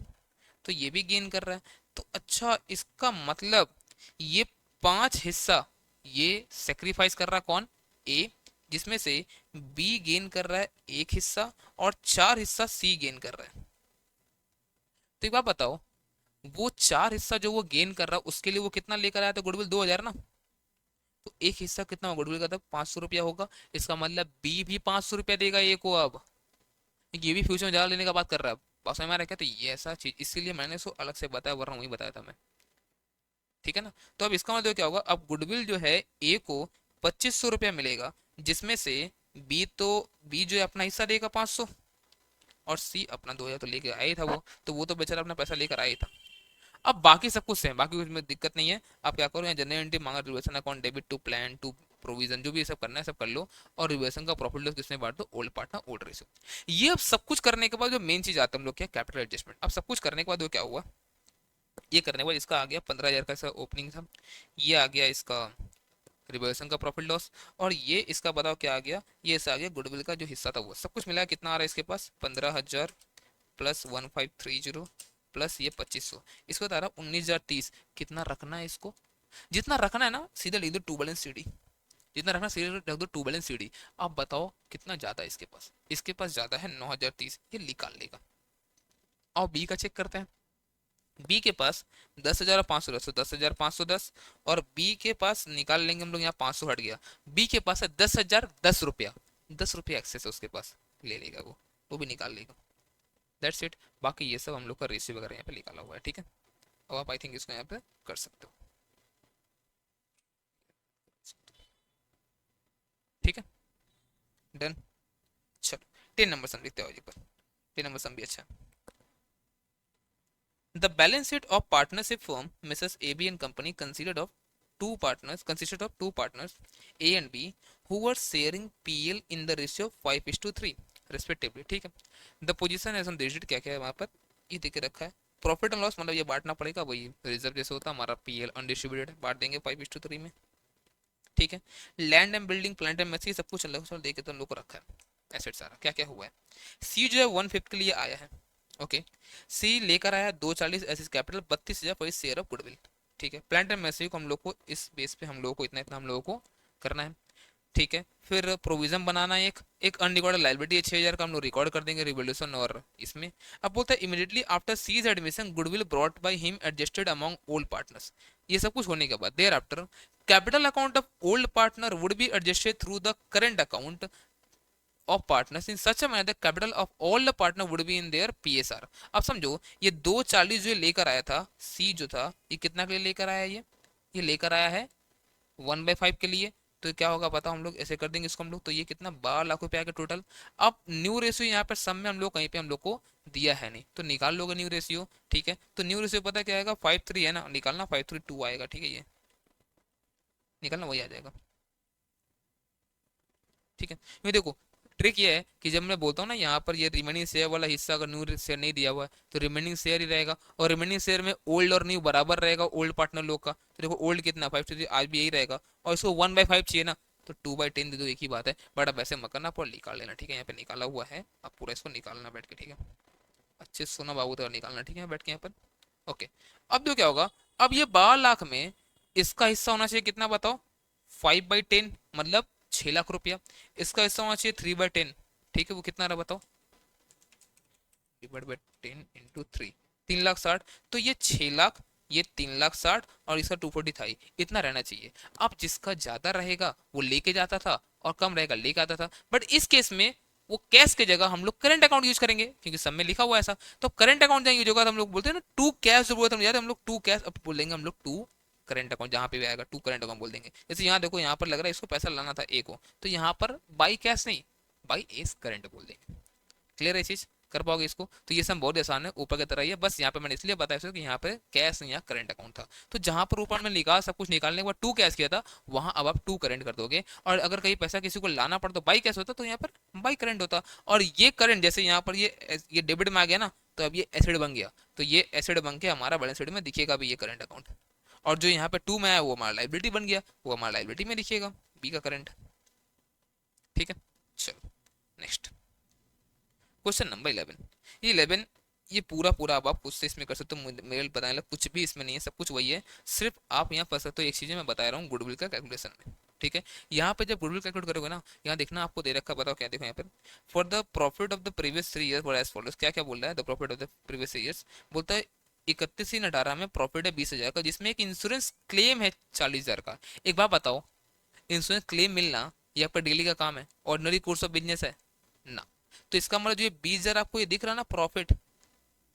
तो ये भी गेन कर रहा है। तो अच्छा, इसका मतलब ये 5 हिस्सा ये सेक्रीफाइस कर रहा है कौन, ए, जिसमें से बी गेन कर रहा है 1 हिस्सा, और 4 हिस्सा सी गेन कर रहा है। तो एक बात बताओ, वो 4 हिस्सा जो वो गेन कर रहा है उसके लिए वो कितना लेकर आया था गुडविल, 2,000 ना। तो एक हिस्सा कितना होगा गुडविल का, तब 500 रुपया होगा। इसका मतलब बी भी 500 रुपया देगा ए को। अब ये भी फ्यूचर में ज्यादा लेने का बात कर रहा है। पास में आ रहा है क्या? तो ये ऐसा चीज, इसीलिए मैंने इसको अलग से बताया, वरना वही बताया था मैं। ठीक है ना? तो अब इसका मतलब क्या होगा, अब गुडविल जो है ए को 2500 रुपया मिलेगा, जिसमें से बी जो है अपना हिस्सा देगा 500, और सी अपना 2,000 तो लेके आया ही था वो, तो वो तो बेचारा अपना पैसा लेकर आया ही था। अब बाकी सब कुछ सेम, बाकी कुछ में दिक्कत नहीं है। आप क्या करो, यहाँ जनरल एंट्री मांगा, reversion account, debit to plan to provision, जो भी ये सब करना है सब कर लो। और रिवर्सन का प्रॉफिट लॉस किसमें बांट दो, ओल्ड पार्टनर ओल्ड रेशियो। ये अब सब कुछ करने के बाद जो मेन चीज आता है हम लोग क्या, कैपिटल एडजस्टमेंट। अब सब कुछ करने के बाद वो क्या हुआ, ये करने के बाद इसका आ गया 15,000 का इसका ओपनिंग था, ये आ गया इसका रिवर्सन का प्रॉफिट लॉस, और ये इसका बताओ क्या आ गया, ये इसका आ गया गुडविल का जो हिस्सा था वो। सब कुछ मिला कितना आ रहा है इसके पास, 15,000 प्लस 1530 प्लस ये 2500, इसको बता रहा 19,030। कितना रखना है इसको, जितना रखना है ना सीधे लिख दो टू बैलेंस सीडी, जितना रखना सीधे रख दो टू बैलेंस सीडी। अब बताओ कितना ज्यादा है इसके पास, इसके पास ज्यादा है 9,030, ये निकाल लेगा। और बी का चेक करते हैं, बी के पास 10,510, तो 10,510, और बी के पास निकाल लेंगे हम लोग, यहाँ 500 हट गया। बी के पास है 10,010 रुपया, 10 रुपया एक्सेस है उसके पास, ले लेगा वो भी निकाल लेगा। That's it. बाकी ये सब हम लोग का रेशियो वगैरह यहाँ पे निकाला हुआ है। ठीक है, अब आप आई थिंक इसको यहाँ पे कर सकते हो। ठीक है, डन। चलो 10 नंबर सम लिखते हो जी पर, 10 नंबर सम भी अच्छा है। The balance sheet of partnership firm Mrs. AB and Company consisted of two partners A and B who were sharing PL in the ratio of 5:3 respectively. ठीक है, the position as on digit क्या क्या है वहां पर, ये देखे रखा है। प्रॉफिट एंड लॉस मतलब ये बांटना पड़ेगा, वही रिजर्व जैसे होता है हमारा पीएल अनडिस्ट्रीब्यूटेड, बांट देंगे 5:3 में। ठीक है, land and building plant and machinery सब कुछ अलग से देखे तो हम लोग को रखा है एसेट सारा क्या क्या हुआ है। सी जो है 1/5 के लिए आया है। ओके, सी लेकर आया 240 S capital, 32,000 for share of goodwill. ठीक है, प्लांट एंड मशीनरी को हम लोग को इस बेस पे हम लोग को इतना इतना हम लोगों को करना है। ठीक है, फिर प्रोविजन बनाना है, एक एक अनरिकॉर्डेड लाइबिलिटी है 6,000 का, हम लोग रिकॉर्ड कर देंगे रिवोल्यूशन और इसमें। अब बोलता है immediately after C's admission goodwill brought by him adjusted among old partners. ये सब कुछ होने के बाद thereafter capital account of old partner would be adjusted through the current account of partners in such a manner the capital of all the partner would be in their PSR. अब समझो, ये 240 जो लेकर आया था सी जो था, ये कितना के लिए लेकर आया, ये लेकर आया है 1/5 के लिए। तो क्या होगा बताओ, हम लोग ऐसे कर देंगे इसको हम लोग, तो ये कितना 12 लाख रुपए आएगा टोटल। अब न्यू रेशियो यहाँ पर सब में हम लोग कहीं पे हम लोग को दिया है नहीं, तो निकाल लोगे न्यू रेशियो। ठीक है, तो न्यू रेशियो पता क्या आएगा, 5:3 है ना, निकालना 5:3 आएगा। ठीक है, ये निकालना वही आ जाएगा। ठीक है, ये देखो ट्रिक ये है कि जब मैं बोलता हूँ ना यहाँ पर ये रिमेनिंग शेयर वाला हिस्सा अगर न्यू शेयर नहीं दिया हुआ है तो रिमेनिंग शेयर ही रहेगा, और रिमेनिंग शेयर में ओल्ड और न्यू बराबर रहेगा ओल्ड पार्टनर लोग का। तो देखो ओल्ड कितना 5:3, आज भी यही रहेगा, और इसको 1/5 चाहिए ना, तो 2/10 दे दो, एक ही बात है। बट अब ऐसे मत करना, पर निकाल लेना। ठीक है, यहाँ पे निकाला हुआ है, अब पूरा इसको निकालना बैठ के। ठीक है, अच्छे से सोना बाबू तो निकालना। ठीक है, बैठ के यहाँ पर। ओके, अब जो क्या होगा, अब ये 12 लाख में इसका हिस्सा होना चाहिए कितना बताओ, 5/10 मतलब 6 लाख रुपया। इसका हिस्सा होना चाहिए 3/10। ठीक है, वो कितना रहा बताओ, 3/10 × 3, 3,60,000। तो ये 6 लाख, ये 3,60,000, और इसका 240 था, इतना रहना चाहिए। अब जिसका ज्यादा रहेगा वो लेके जाता था, और कम रहेगा लेके आता था। बट इस केस में वो कैश की जगह हम लोग करंट अकाउंट यूज करेंगे, क्योंकि सब में लिखा हुआ है ऐसा। तो करंट अकाउंट जहाँ यूज होगा तो हम लोग बोलते हैं ना टू कैश, जो बोलते हैं हम लोग टू कैश, अब बोलेंगे हम लोग टू करंट अकाउंट, जहां पे भी आएगा टू करंट अकाउंट बोल देंगे। जैसे यहाँ देखो, यहाँ पर लग रहा है इसको पैसा लाना था ए को, तो यहाँ पर बाई कैश नहीं, बाई एस करंट बोल देंगे। क्लियर है चीज, कर पाओगे इसको? तो ये सब बहुत आसान है, ऊपर की तरह ही है, बस यहाँ पे मैंने इसलिए बताया कि यहाँ पे कैश नहीं, यहाँ करंट अकाउंट था। तो जहां पर ऊपर में निकाल सब कुछ निकालने के बाद टू कैश किया था, वहां अब आप टू करंट कर दोगे। और अगर कहीं पैसा किसी को लाना पड़ता तो बाई कैश होता, तो यहाँ पर बाई करंट होता। और ये करंट जैसे यहाँ पर ये डेबिट में आ गया ना, तो अब ये एसिड बन गया, तो ये एसिड बन के हमारा बैलेंस शीट में दिखेगा भी ये करंट अकाउंट। और जो यहाँ पे 2 में आया वो हमारा लाइबिलिटी बन गया, वो हमारा लाइबिलिटी में दिखेगा बी का करंट। ठीक है, चलो नेक्स्ट क्वेश्चन नंबर 11। ये 11, ये पूरा पूरा अब आप खुद से इसमें कर सकते हो, मेरे बताने लगा कुछ भी इसमें नहीं है, सब कुछ वही है। सिर्फ आप यहाँ फंस सकते हो एक चीज़ मैं बता रहा हूँ, गुडविल का कैलकुलेशन में। ठीक है, यहाँ पे जब गुडविल कैलकुलेट करोगे ना, यहाँ देखना आपको दे रखा, बताओ क्या देखो यहाँ पर, for the profit of the previous 3 year as follows. क्या क्या बोल रहा है, the profit of the previous 3 years, बोलता है 31/3/18 में प्रॉफिट है 20,000 का, जिसमें एक इंश्योरेंस क्लेम है 40,000 का। एक बात बताओ, इंश्योरेंस क्लेम मिलना ये आपका डेली का काम है, ऑर्डिनरी कोर्स ऑफ बिजनेस है ना? तो इसका मतलब जो ये 20,000 आपको ये दिख रहा है ना प्रॉफिट,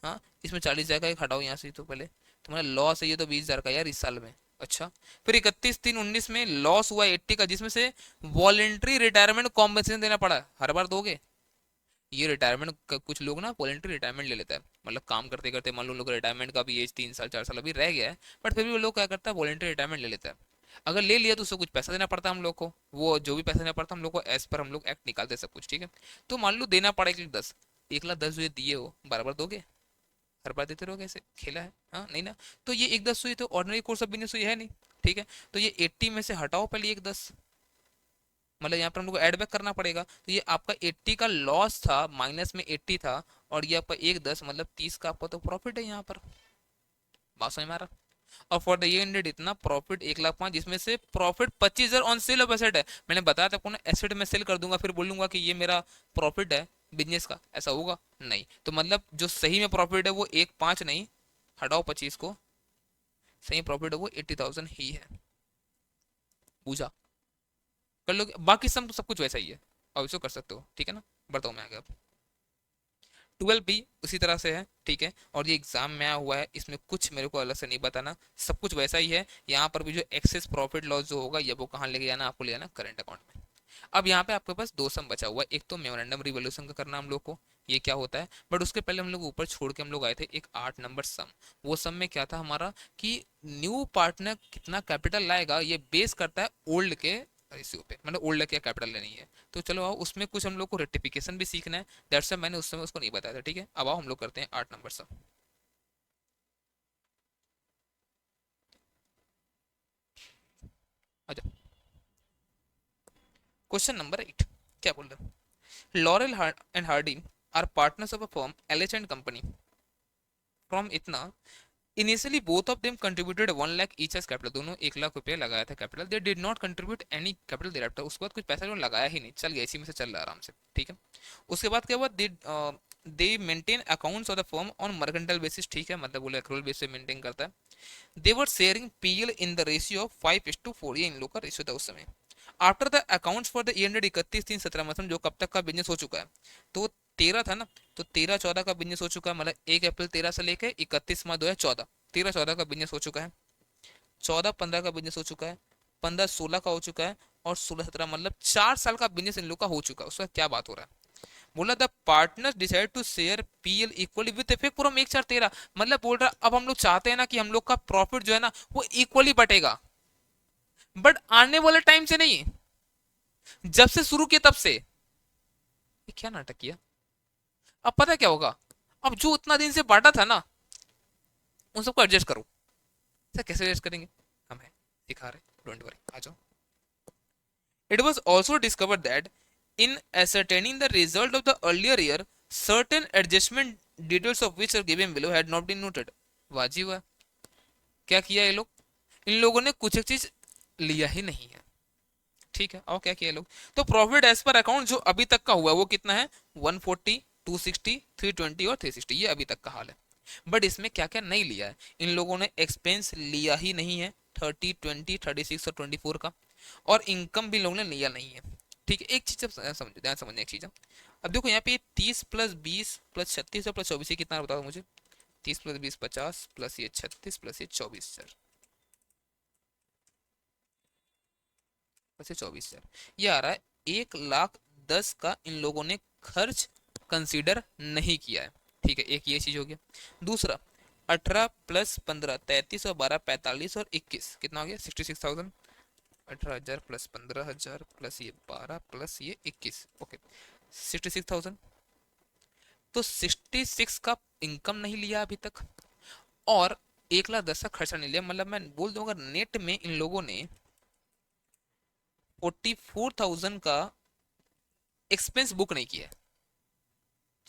हाँ, इसमें 40,000 का एक हटाओ यहाँ से, तो पहले तुम्हारा लॉस है ये तो 20,000 का यार इस साल में। अच्छा, फिर 31/3/19 में लॉस हुआ 80 का, जिसमें से वॉलेंट्री रिटायरमेंट कॉम्पनसेशन देना पड़ा, हर बार दोगे? ये रिटायरमेंट कुछ लोग ना वॉलेंट्री रिटायरमेंट ले लेता है, मतलब काम करते करते मान लो लोग रिटायरमेंट का भी एज 3 साल 4 साल अभी रह गया है, बट फिर भी वो लोग क्या करता है, वॉलेंट्री रिटायरमेंट ले लेता है। अगर ले लिया तो उसको कुछ पैसा देना पड़ता है हम लोग को, वो जो भी पैसा देना पड़ता है हम लोग को, एज पर हम लोग एक्ट निकालते हैं सब कुछ। ठीक है, तो मान लो देना पड़ा 1,10,000, 1,10,000 जो ये दिए हो बार बार दोगे? हर बार देते रहोगे? ऐसे खेला है? हाँ नहीं ना। तो ये 1,10,000 हुई तो ऑर्डिनरी कोर्स ऑफ बिजनेस हुई है नहीं। ठीक है, तो ये 80 में से हटाओ पहले 1,10,000, मतलब यहाँ पर हम लोग को ऐड बैक करना पड़ेगा, तो ये आपका 80 का लॉस था, माइनस में 80 था, और ये आपका 1,10,000 मतलब 30 का आपका तो प्रॉफिट है यहाँ पर। बात समझ में आ रहा? और फॉर द ईयर एंडेड इतना प्रॉफिट 1,05,000, जिसमें से profit 25,000 on sale of asset है। मैंने बताया था आपको ना, एसेट में सेल कर दूंगा फिर बोलूंगा कि ये मेरा प्रॉफिट है बिजनेस का, ऐसा होगा नहीं। तो मतलब जो सही में प्रॉफिट है वो 1,5 नहीं, हटाओ 25 को, सही प्रॉफिट है वो 80,000 ही है। पूछा कर लो, बाकी सब कुछ वैसा ही है, और इसको कर सकते हो। ठीक है ना, बढ़ता हूँ मैं आगे अब। 12 भी उसी तरह से है। ठीक है, और ये एग्जाम में आया हुआ है, इसमें कुछ मेरे को अलग से नहीं बताना, सब कुछ वैसा ही है। यहाँ पर भी जो एक्सेस प्रॉफिट लॉस जो होगा ये वो कहाँ लेके जाना, आपको ले जाना करंट अकाउंट में। अब यहाँ पे आपके पास दो सम बचा हुआ है, एक तो मेमोरेंडम रिवोल्यूशन का करना हम लोग को, ये क्या होता है, बट उसके पहले हम लोग ऊपर छोड़ के हम लोग आए थे एक 8 नंबर सम। वो सम में क्या था हमारा कि न्यू पार्टनर कितना कैपिटल लाएगा ये बेस करता है ओल्ड के रेशियो पे, मतलब ओल्ड क्या कैपिटल लेनी है। तो चलो आओ, उसमें कुछ हम लोग को रेक्टिफिकेशन भी सीखना है, दैट्स व्हाई मैंने उस समय उसको नहीं बताया था। ठीक है, अब आओ हम लोग करते हैं 8 नंबर सम। अच्छा, क्वेश्चन नंबर 8 क्या बोल रहे हैं, Laurel and Hardy are partners of a firm LH and company from इतना, initially both of them contributed 1 lakh each as capital, दोनों 1 लाख रुपया लगाया था capital, they did not contribute any capital thereafter, उसके बाद कुछ पैसा जो लगाया ही नहीं, चल गया इसी में से चल रहा आराम से। ठीक है, उसके बाद क्या हुआ, they maintain accounts of the firm on mercantile basis. ठीक है, मतलब बोले एक्रूअल बेसिस मेंटेन करता है। They were sharing PL in the ratio of 5:4, ये इन लोग का रेशियो था उस समय। After the accounts for the year ended 31/3/17, मतलब जो कब तक का बिजनेस हो चुका है, तो 13 था ना, तो 13-14 का बिजनेस हो चुका है, मतलब 1 अप्रैल 13 से लेकर 31 मार्च 2014, 13-14 का बिजनेस हो चुका है, 14-15 का बिजनेस हो चुका है, 15-16 का हो चुका है, और 16-17 मतलब 4 साल का बिजनेस इन लोग का हो चुका है। उसका क्या बात हो रहा है, बोला the partners decide to share PL equally with effect from 1/4/13, मतलब बोल रहा अब हम लोग चाहते हैं ना कि हम लोग का प्रॉफिट जो है ना वो इक्वली बटेगा, बट आने वाले टाइम से नहीं, जब से शुरू किया तब से। ये क्या नाटक किया? अब पता है क्या होगा, अब जो उतना दिन से बांटा था ना उन सबको एडजस्ट करो। सर कैसे एडजस्ट करेंगे, हम है सिखा रहे, डोंट वरी, आ जाओ। It was also discovered that in ascertaining the result of the earlier year, certain adjustment details of which are given below had not been noted। वाजी हुआ, क्या किया ये लोग, इन लोगों ने कुछ एक चीज लिया ही नहीं है। ठीक है, और क्या किया ये लोग, तो प्रॉफिट एज पर अकाउंट जो अभी तक का हुआ है वो कितना है, 140, 260, 320 और 360, ये अभी तक का हाल है। बट इसमें क्या क्या नहीं लिया है, इन लोगों ने एक्सपेंस लिया ही नहीं है 30, 20, 36 और 24 का, और इनकम भी लोगों ने लिया नहीं है। ठीक है, एक चीज समझ ध्यान समझने एक चीज है। अब देखो यहाँ पे 30 + 20 + 36 और +24, ये कितना बता दो मुझे, 30 + 20 50 प्लस ये 36 प्लस ये 24, सर प्लस ये 24, सर ये आ रहा है 1,10,000 का इन लोगों ने खर्च कंसीडर नहीं किया है। ठीक है, एक ये चीज हो गया। दूसरा, 18 + 15 33 और 12 45 और 21 कितना हो गया, 66,000, 18,000 प्लस 15,000 प्लस ये 12 प्लस ये 21, ओके 66,000। तो 66 का इनकम नहीं लिया अभी तक, और 1,10,000 का खर्चा नहीं लिया, मतलब मैं बोल दूंगा नेट में इन लोगों ने 44,000 का एक्सपेंस बुक नहीं किया है।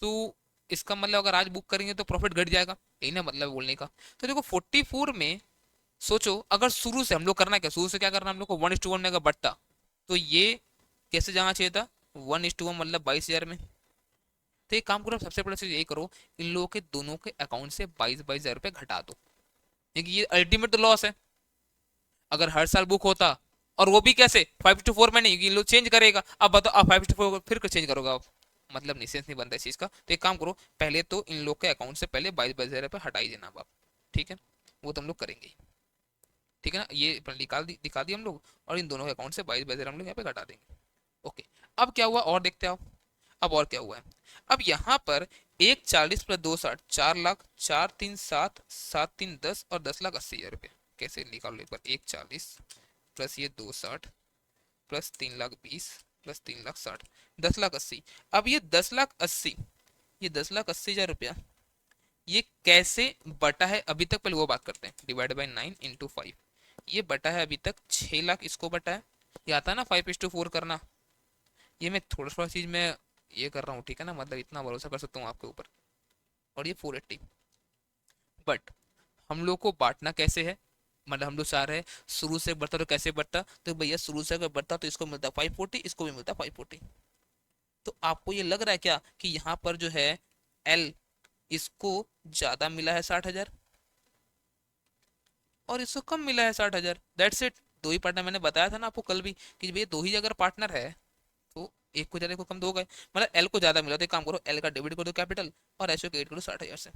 तो इसका मतलब अगर आज बुक करेंगे तो प्रॉफिट घट जाएगा, यही ना मतलब बोलने का। तो देखो 44 में सोचो, अगर शुरू से हम लोग करना क्या, शुरू से क्या करना हम लोग को 1:1 में अगर बढ़ता, तो ये कैसे जाना चाहिए था 1:1, मतलब 22,000 में। तो एक काम करो, सबसे पहले चीज यही करो, इन लोगों के दोनों के अकाउंट से 22,000 रुपये घटा दो, क्योंकि ये अल्टीमेट लॉस है। अगर हर साल बुक होता, और वो भी कैसे 5:4 में नहीं, ये लोग चेंज करेगा। अब बताओ आप 5:4 फिर चेंज करोगे आप, मतलब नहीं, सेंस नहीं बनता इस चीज का। तो एक काम करो, पहले तो इन लोग के अकाउंट से पहले 22,000 रुपये हटाई देना आप, ठीक है, वो तो हम लोग करेंगे ही, ठीक है ना, ये दिखा दिए हम लोग, और इन दोनों के अकाउंट से 22,000 हम लोग यहाँ पे घटा देंगे। ओके, अब क्या हुआ और देखते आओ। अब और क्या हुआ है, अब यहाँ पर 1,40 प्लस 2,60 4,00,000, 4,3,7 7,3,10 और 10,80,000 रुपये। कैसे निकालो एक बार, 1,40 प्लस ये 2,60 प्लस 3,20,000 प्लस 3,60 10,80,000। अब ये 10,80,000, ये 10,80,000 रुपया ये कैसे बटा है अभी तक, पहले वो बात करते हैं। डिवाइड बाई 9 × 5, ये बटा है अभी तक 6,00,000, इसको बटा है। ये आता है ना 5:4 करना, ये मैं थोड़ा थोड़ा चीज में ये कर रहा हूँ, ठीक है ना, मतलब इतना भरोसा कर सकता हूँ आपके ऊपर। और ये 480, बट हम लोग को बांटना कैसे है, मतलब हम लोग चाह रहे हैं शुरू से बढ़ता तो कैसे बढ़ता, तो भैया शुरू से अगर बढ़ता तो इसको मिलता 540, इसको भी मिलता 540। तो आपको ये लग रहा है क्या कि यहाँ पर जो है एल, इसको ज्यादा मिला है 60,000, और इसको कम मिला है 60,000, दैट्स इट। दो ही पार्टनर, मैंने बताया था ना आपको कल भी कि भैया दो ही अगर पार्टनर है तो एक को ज्यादा, एक को कम, दो गए, मतलब एल को ज्यादा मिला, तो एक काम करो, एल का डेबिट कर दो कैपिटल, और एस को क्रेडिट करो 60,000 से।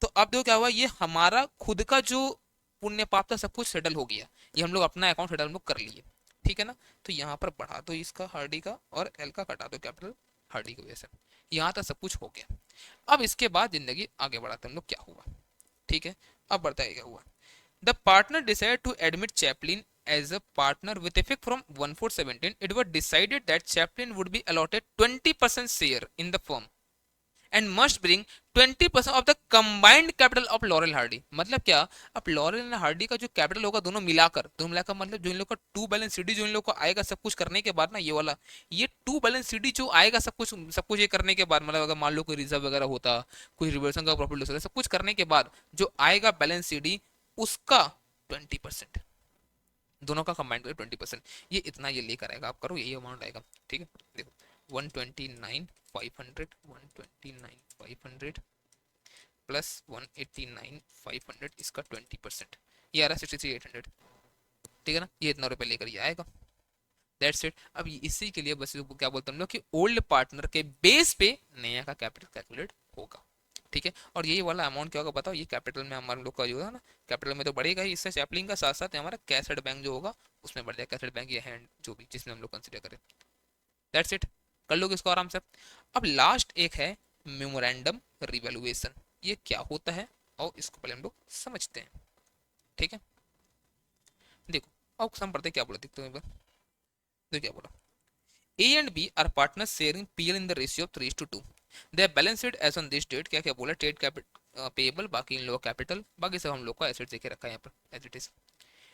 तो अब देखो क्या हुआ, ये हमारा खुद का जो पुण्य पाप था सब कुछ सेटल हो गया, ये हम लोग अपना अकाउंट सेटल हम लोग कर लिए, ठीक है ना। तो यहाँ पर बढ़ा दो इसका हार्डी का, और एल का कटा दो कैपिटल हार्डी की वजह से, यहाँ तक सब कुछ हो गया। अब इसके बाद जिंदगी आगे बढ़ाते हम लोग, क्या हुआ, ठीक है। अब बढ़ता है क्या हुआ, the partner decided to admit Chaplin as a partner with effect from 1/4/17. It was decided that Chaplin would be allotted 20% share in the firm and must bring 20% of the combined capital of Laurel Hardy। मतलब क्या, अब laurel and Hardy का जो capital होगा दोनों मिलाकर मतलब जो इन लोग का टू बैलेंस सीडी जो इन लोग को आएगा सब कुछ करने के बाद ना, ये वाला, ये टू बैलेंस सीडी जो आएगा सब कुछ ये करने के बाद, मतलब अगर मान लो कोई रिजर्व वगैरह होता, कोई रिवर्सन का प्रॉफिट होता, सब कुछ करने के बाद जो आएगा बैलेंस सीडी, उसका 20%, दोनों का कंबाइंड करके 20%, ये इतना ये लेकर आएगा, आप करो यही अमाउंट आएगा, ठीक है। देखो 129,500, 129,500 प्लस 189,500, इसका 20%, ये आ रहा है 63,800, ठीक है ना, ये इतना रुपये लेकर ये आएगा, दैट्स इट। अब इसी के लिए बस क्या बोलते हैं हम लोग कि ओल्ड पार्टनर के बेस पे नया का कैपिटल कैलकुलेट होगा, ठीक है। और यही वाला अमाउंट क्या होगा बताओ, ये कैपिटल में हमारे लोग का जो है ना, कैपिटल में तो बढ़ेगा ही, इससे चैपलिंग का साथ साथ हमारा कैसेट बैंक जो होगा उसमें बढ़ जाएगा, कैसेट बैंक ये हैंड जो भी जिसमें हम लोग कंसिडर करें, दैट्स इट। कर लोगे इसको आराम से। अब लास्ट एक है मेमोरेंडम रिवैल्यूएशन, ये क्या होता है और इसको पहले हम लोग समझते हैं, ठीक है। देखो अब सम पढ़ते क्या बोला, देखते हैं एक बार, देखो क्या बोला, A and B are partners sharing PL in the ratio of 3:2. They are balanced sheet as on this date। क्या क्या बोला, ट्रेड कैपिटल पेएबल, बाकी इन लोग कैपिटल, बाकी सब हम लोग का एसेट देके रखा है यहाँ पर एज इट इज।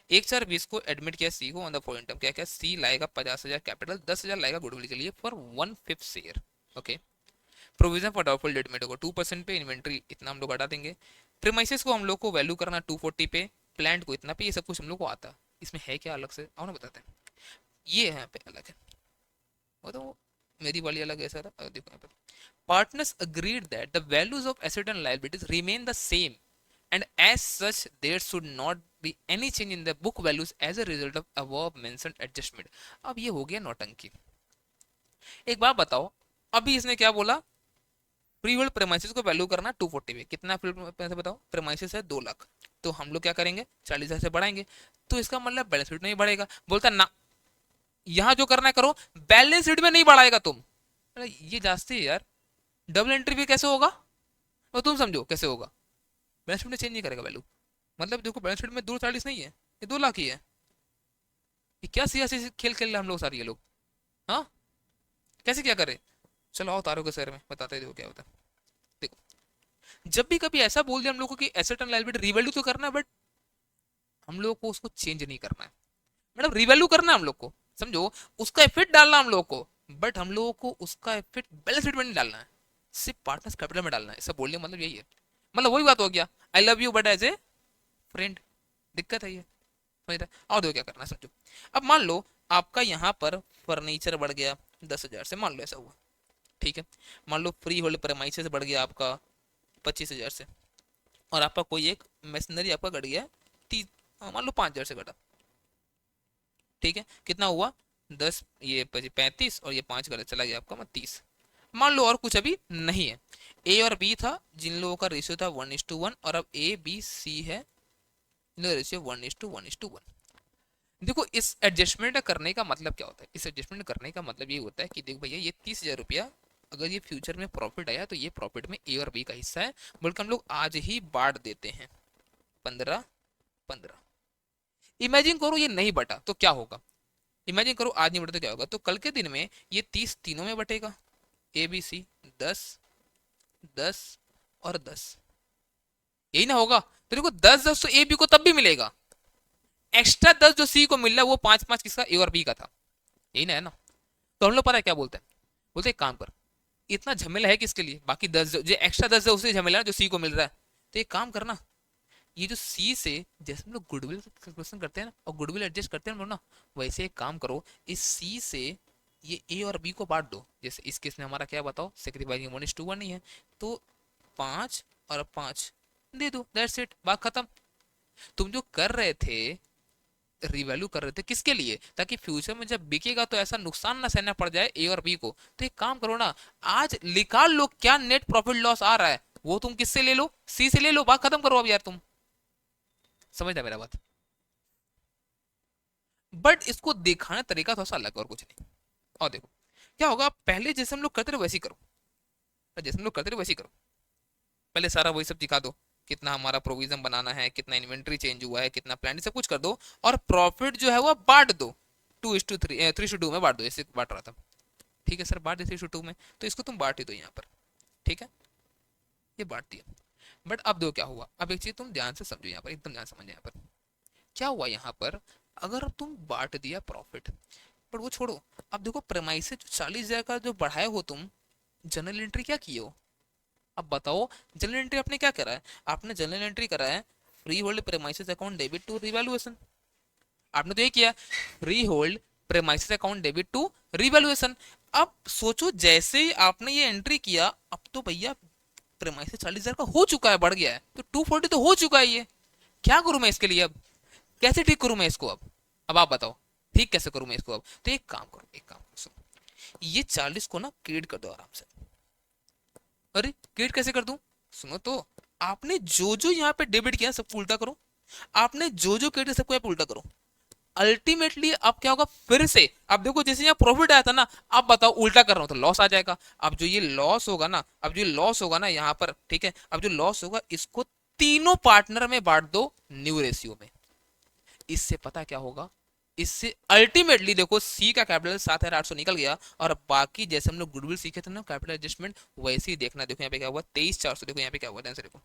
1/4/20 को एडमिट किया सी को ऑन द फॉलोइंग टर्म, क्या क्या, सी लाएगा 50,000 कैपिटल, 10,000 लाएगा गुडविल के लिए for 1/5 share, okay. Provision for doubtful debt में देखो 2% पे, इन्वेंट्री इतना हम लोग हटा देंगे। प्रीमाइसेस को हम लोग को वैल्यू करना 240 पे, प्लांट को इतना पे, ये सब कुछ हम लोग को आता। इसमें है क्या अलग से, आओ ना बताते हैं। ये यहाँ पे अलग है, वो तो मेरी वाली अलग है सर। देखो यहाँ पे partners agreed that the values of asset and liabilities remain the same and as such there should not be any change in the book values as a result of above mentioned adjustment। अब ये हो गया नौटंकी। एक बात बताओ, अभी इसने क्या बोला, फ्रीहोल्ड प्रेमाइसिस को वैल्यू करना 240 पे, कितना पैसे बताओ, प्रेमाइसिस है 2,00,000, तो हम लोग क्या करेंगे 40,000 से बढ़ाएंगे, तो इसका मतलब बैलेंस शीट नहीं बढ़ेगा। बोलता ना, यहां जो करना है करो, बैलेंस शीट में नहीं बढ़ाएगा तुम। अरे ये जास्ती है यार, डबल एंट्री भी कैसे होगा, और तुम समझो कैसे होगा, बैलेंस शीट में चेंज नहीं करेगा वैल्यू। मतलब देखो बैलेंस शीट में 240 नहीं है, ये 2,00,000 ही है। ये क्या सियासी खेल खेल रहे हम लोग सारे ये लोग, हाँ कैसे क्या करें। चलो आओ तारों के शहर में, बताते हैं देखो क्या होता है। देखो, जब भी कभी ऐसा बोल दिया हम लोग को कि एसेट एंड लायबिलिटी रिवैल्यू तो करना है, बट हम लोग को उसको चेंज नहीं करना है। मतलब रिवैल्यू करना है हम लोग को, समझो, उसका इफेक्ट डालना हम लोग को, बट हम लोगों को उसका इफेक्ट बैलेंस शीट में नहीं डालना है, सिर्फ पार्टनर्स कैपिटल में डालना है। ऐसा बोलने का मतलब यही है। मतलब वही बात हो गया, I love you but as a friend. दिक्कत है ये, समझ रहे? और देखो क्या करना है, समझो। अब मान लो आपका यहाँ पर फर्नीचर बढ़ गया 10,000 से, मान लो ऐसा हुआ, ठीक है। मान लो फ्री होल्ड प्रेमाइसेस बढ़ गया आपका 25,000 से, और आपका कोई एक मशीनरी आपका घट गया 30, मान लो 5,000 से घटा, ठीक है। कितना हुआ, 10, ये 35, और ये 5 घटा, चला गया आपका 30। मान लो और कुछ अभी नहीं है, ए और बी था जिन लोगों का रेशियो था 1:1, और अब ए बी सी है, इन लोगों का रेशियो 1:1:1। देखो इस एडजस्टमेंट करने का मतलब क्या होता है, इस एडजस्टमेंट करने का मतलब ये होता है कि देखो भैया, ये 30,000 रुपया अगर ये फ्यूचर में प्रॉफिट आया तो ये प्रॉफिट में ए और बी का हिस्सा है, बल्कि हम लोग आज ही बांट देते हैं 15-15। इमेजिन करो ये नहीं बटा तो क्या होगा, इमेजिन करो आज नहीं बटा तो क्या होगा, तो कल के दिन में ये 30 तीनों में बटेगा, ए बी सी 10-10 और 10, यही ना होगा। तो देखो 10-10 तो ए बी को तब भी मिलेगा, एक्स्ट्रा 10 जो सी को मिल रहा है वो 5-5 किसका, ए और बी का था, यही ना है ना। तो हम लोग पता है क्या बोलते हैं, बोलते एक काम कर, इतना झमेला है किसके लिए, बाकी 10 जो एक्स्ट्रा 10 है उसे झमेला है जो सी को मिल रहा है। तो एक काम करना, ये जो सी से जैसे हम लोग गुडविल कैलकुलेशन करते हैं ना, और गुडविल एडजस्ट करते हैं हम लोग ना, वैसे एक काम करो, इस सी से ये ए और बी को बांट दो। जैसे इस केस में हमारा क्या बताओ, सेक्रीफाइसिंग 1:1 ही है, तो 5 और 5 दे दो, दैट्स इट, बात खत्म। तुम जो कर रहे थे, रिवैल्यू कर रहे थे किसके लिए, ताकि फ्यूचर में जब बिकेगा तो ऐसा नुकसान ना सहना पड़ जाए ए और बी को। तो एक काम करो ना, आज निकाल लो क्या नेट प्रॉफिट लॉस आ रहा है, वो तुम किससे ले लो, सी से ले लो, बात खत्म करो अब यार तुम, समझ मेरा बात। बट इसको दिखाने तरीका थोड़ा सा अलग, और कुछ नहीं। और देखो क्या होगा, पहले जैसे हम लोग करते रहे वैसे ही करो, जैसे हम लोग करते रहे वैसे ही करो, पहले सारा वही सब दिखा दो, कितना हमारा प्रोविजन बनाना है, कितना इन्वेंट्री चेंज हुआ है, कितना प्लान, सब कुछ कर दो, और प्रॉफिट जो है वो बांट दो, 2:3, 3:2 में बांट दो, ऐसे बांट रहा था। ठीक है सर, बांट दे 3:2 में, तो इसको तुम बांट ही दो यहाँ पर, ठीक है, ये बांट दिया। बट अब दो क्या हुआ, अब एक चीज तुम ध्यान से समझो यहाँ पर, एकदम ध्यान समझो यहाँ पर क्या हुआ यहाँ पर। अगर तुम बांट दिया प्रॉफिट, पर वो छोड़ो, अब देखो प्रेमाइस से जो 40,000 का जो बढ़ाए हो तुम, जनरल एंट्री क्या किए हो, अब बताओ। जनरल एंट्री आपने क्या करा है, आपने जनरल एंट्री करा है freehold premises account debit to revaluation, आपने तो ये किया, freehold premises account debit to revaluation. अब सोचो जैसे ही आपने ये एंट्री किया, अब तो भैया प्रेमाइसेस 40,000 का हो चुका है, बढ़ गया है, तो 240 तो हो चुका है ये, क्या करूं मैं इसके लिए अब, कैसे ठीक करूं मैं इसको अब आप बताओ, ठीक कैसे करूं मैं इसको अब। तो एक काम करो, एक काम करो, सुनो, ये 40 को ना क्रिएट कर दो आराम से। अरे क्रिएट कैसे कर दूं, सुनो तो, आपने जो जो यहाँ पे डेबिट किया सबको उल्टा करो, आपने जो जो क्रिएट किया सबको यहाँ पे उल्टा करो। अल्टीमेटली अब क्या होगा, फिर से अब देखो जैसे यहाँ प्रॉफिट आया था ना, अब बताओ उल्टा कर रहा हूं तो लॉस आ जाएगा। अब जो ये लॉस होगा ना, अब जो लॉस होगा ना यहाँ पर, ठीक है, अब जो लॉस होगा इसको तीनों पार्टनर में बांट दो न्यू रेशियो में। इससे पता क्या होगा, इससे अल्टीमेटली देखो सी का कैपिटल 7,800 निकल गया, और बाकी जैसे हम लोग गुडविल सीखे थे ना कैपिटल एडजस्टमेंट, वैसे ही देखना। देखो यहाँ पे क्या हुआ, 23,400, देखो यहाँ पे क्या हुआ, ध्यान से देखो,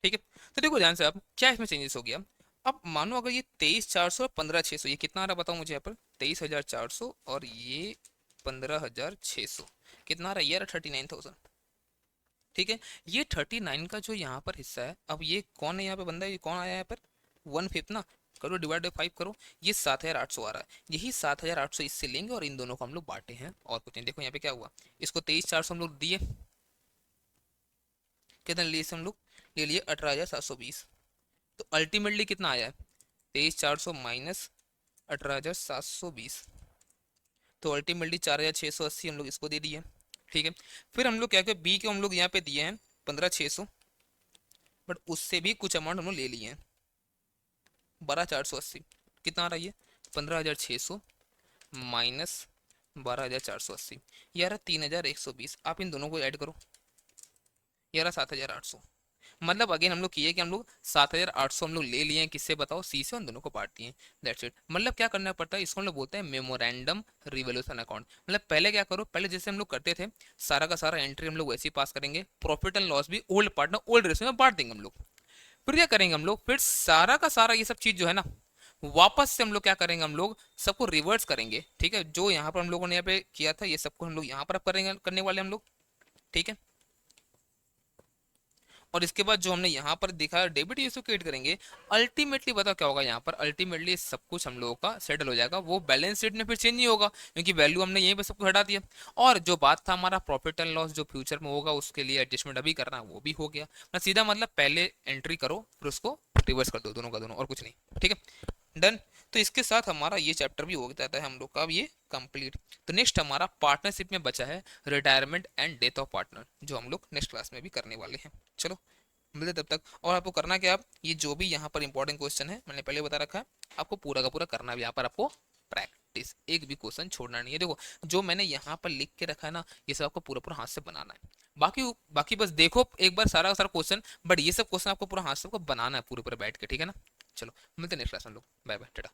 ठीक है। तो देखो ध्यान से, अब क्या इसमें चेंजेस हो गया। अब मानो अगर ये 23,400 और 15,600, ये कितना आ रहा है बताओ मुझे यहाँ पर, 23,400 और ये 15,600, कितना आ रहा है यार, 39,000, ठीक है। ये 39 का जो यहाँ पर हिस्सा है, अब ये कौन है यहाँ पे बंदा, ये कौन आया है यहाँ पर, 1/5 ना, करो डिवाइड बाई 5 करो, ये 7,800 आ रहा है, यही 7,800 इससे लेंगे और इन दोनों को हम लोग बांटे हैं, और कुछ नहीं। देखो यहाँ पे क्या हुआ, इसको 23,400 हम लोग दिए, कितना लिए हम लोग, ले लिए 18,720, तो अल्टीमेटली कितना आया है, 23,400 माइनस 18,720, तो अल्टीमेटली 4,680 हम लोग इसको दे दिए, ठीक है। फिर हम लोग क्या किया, बी को हम लोग यहाँ पे दिए हैं 15,600, बट उससे भी कुछ अमाउंट हम लोग ले लिए हैं, 12,480, कितना आ रहा है ये, 15,600 माइनस 12,480, ये आ रहा 3,120। आप इन दोनों को ऐड करो, ये आ रहा 7,800। मतलब अगेन हम लोग किए कि हम लोग 7,800 हम लोग ले लिए हैं, किससे बताओ, सी से, उन दोनों को बांट दिए, दैट्स इट। मतलब क्या करना पड़ता है, इसको हम लोग बोलते हैं मेमोरेंडम रिवोल्यूशन अकाउंट। मतलब पहले क्या करो, पहले जैसे हम लोग करते थे, सारा का सारा एंट्री हम लोग वैसे ही पास करेंगे, प्रॉफिट एंड लॉस भी ओल्ड पार्टनर ओल्ड रेशियो में बांट देंगे हम लोग। फिर क्या करेंगे हम लोग, फिर सारा का सारा ये सब चीज जो है ना, वापस से हम लोग क्या करेंगे, हम लोग सबको रिवर्स करेंगे, ठीक है। जो यहाँ पर हम लोगों ने यहाँ पे किया था, ये सबको हम लोग यहाँ पर अब करेंगे, करने वाले हम लोग, ठीक है। और इसके बाद जो हमने यहाँ पर देखा डेबिट, ये क्रिएट करेंगे। अल्टीमेटली बताओ क्या होगा यहाँ पर, अल्टीमेटली सब कुछ हम लोगों का सेटल हो जाएगा, वो बैलेंस शीट में फिर चेंज नहीं होगा, क्योंकि वैल्यू हमने यहीं पे सब कुछ हटा दिया। और जो बात था हमारा प्रॉफिट एंड लॉस जो फ्यूचर में होगा, उसके लिए एडजस्टमेंट अभी करना है, वो भी हो गया ना, सीधा मतलब पहले एंट्री करो फिर उसको रिवर्स कर दो, दोनों का दोनों, और कुछ नहीं, ठीक है, डन। तो इसके साथ हमारा ये चैप्टर भी हो जाता है हम लोग का अब ये कंप्लीट। तो नेक्स्ट हमारा पार्टनरशिप में बचा है retirement and death of partner, जो हम लोग नेक्स्ट क्लास में भी करने वाले हैं। चलो मिलते तब तक। और आपको करना क्या, आप ये जो भी यहाँ पर इंपॉर्टेंट क्वेश्चन है मैंने पहले बता रखा है, आपको पूरा का पूरा करना है यहाँ पर, आपको प्रैक्टिस, एक भी क्वेश्चन छोड़ना नहीं है। देखो जो मैंने यहाँ पर लिख के रखा है ना, ये सब आपको पूरा पूरा हाथ से बनाना है। बाकी बाकी बस देखो एक बार सारा का सारा क्वेश्चन, बट ये सब क्वेश्चन आपको पूरा हाथ से आपको बनाना है पूरे पूरे बैठ के, ठीक है ना। चलो मिलते हैं नेक्स्ट क्लास में लोग, बाय बाय, टाटा।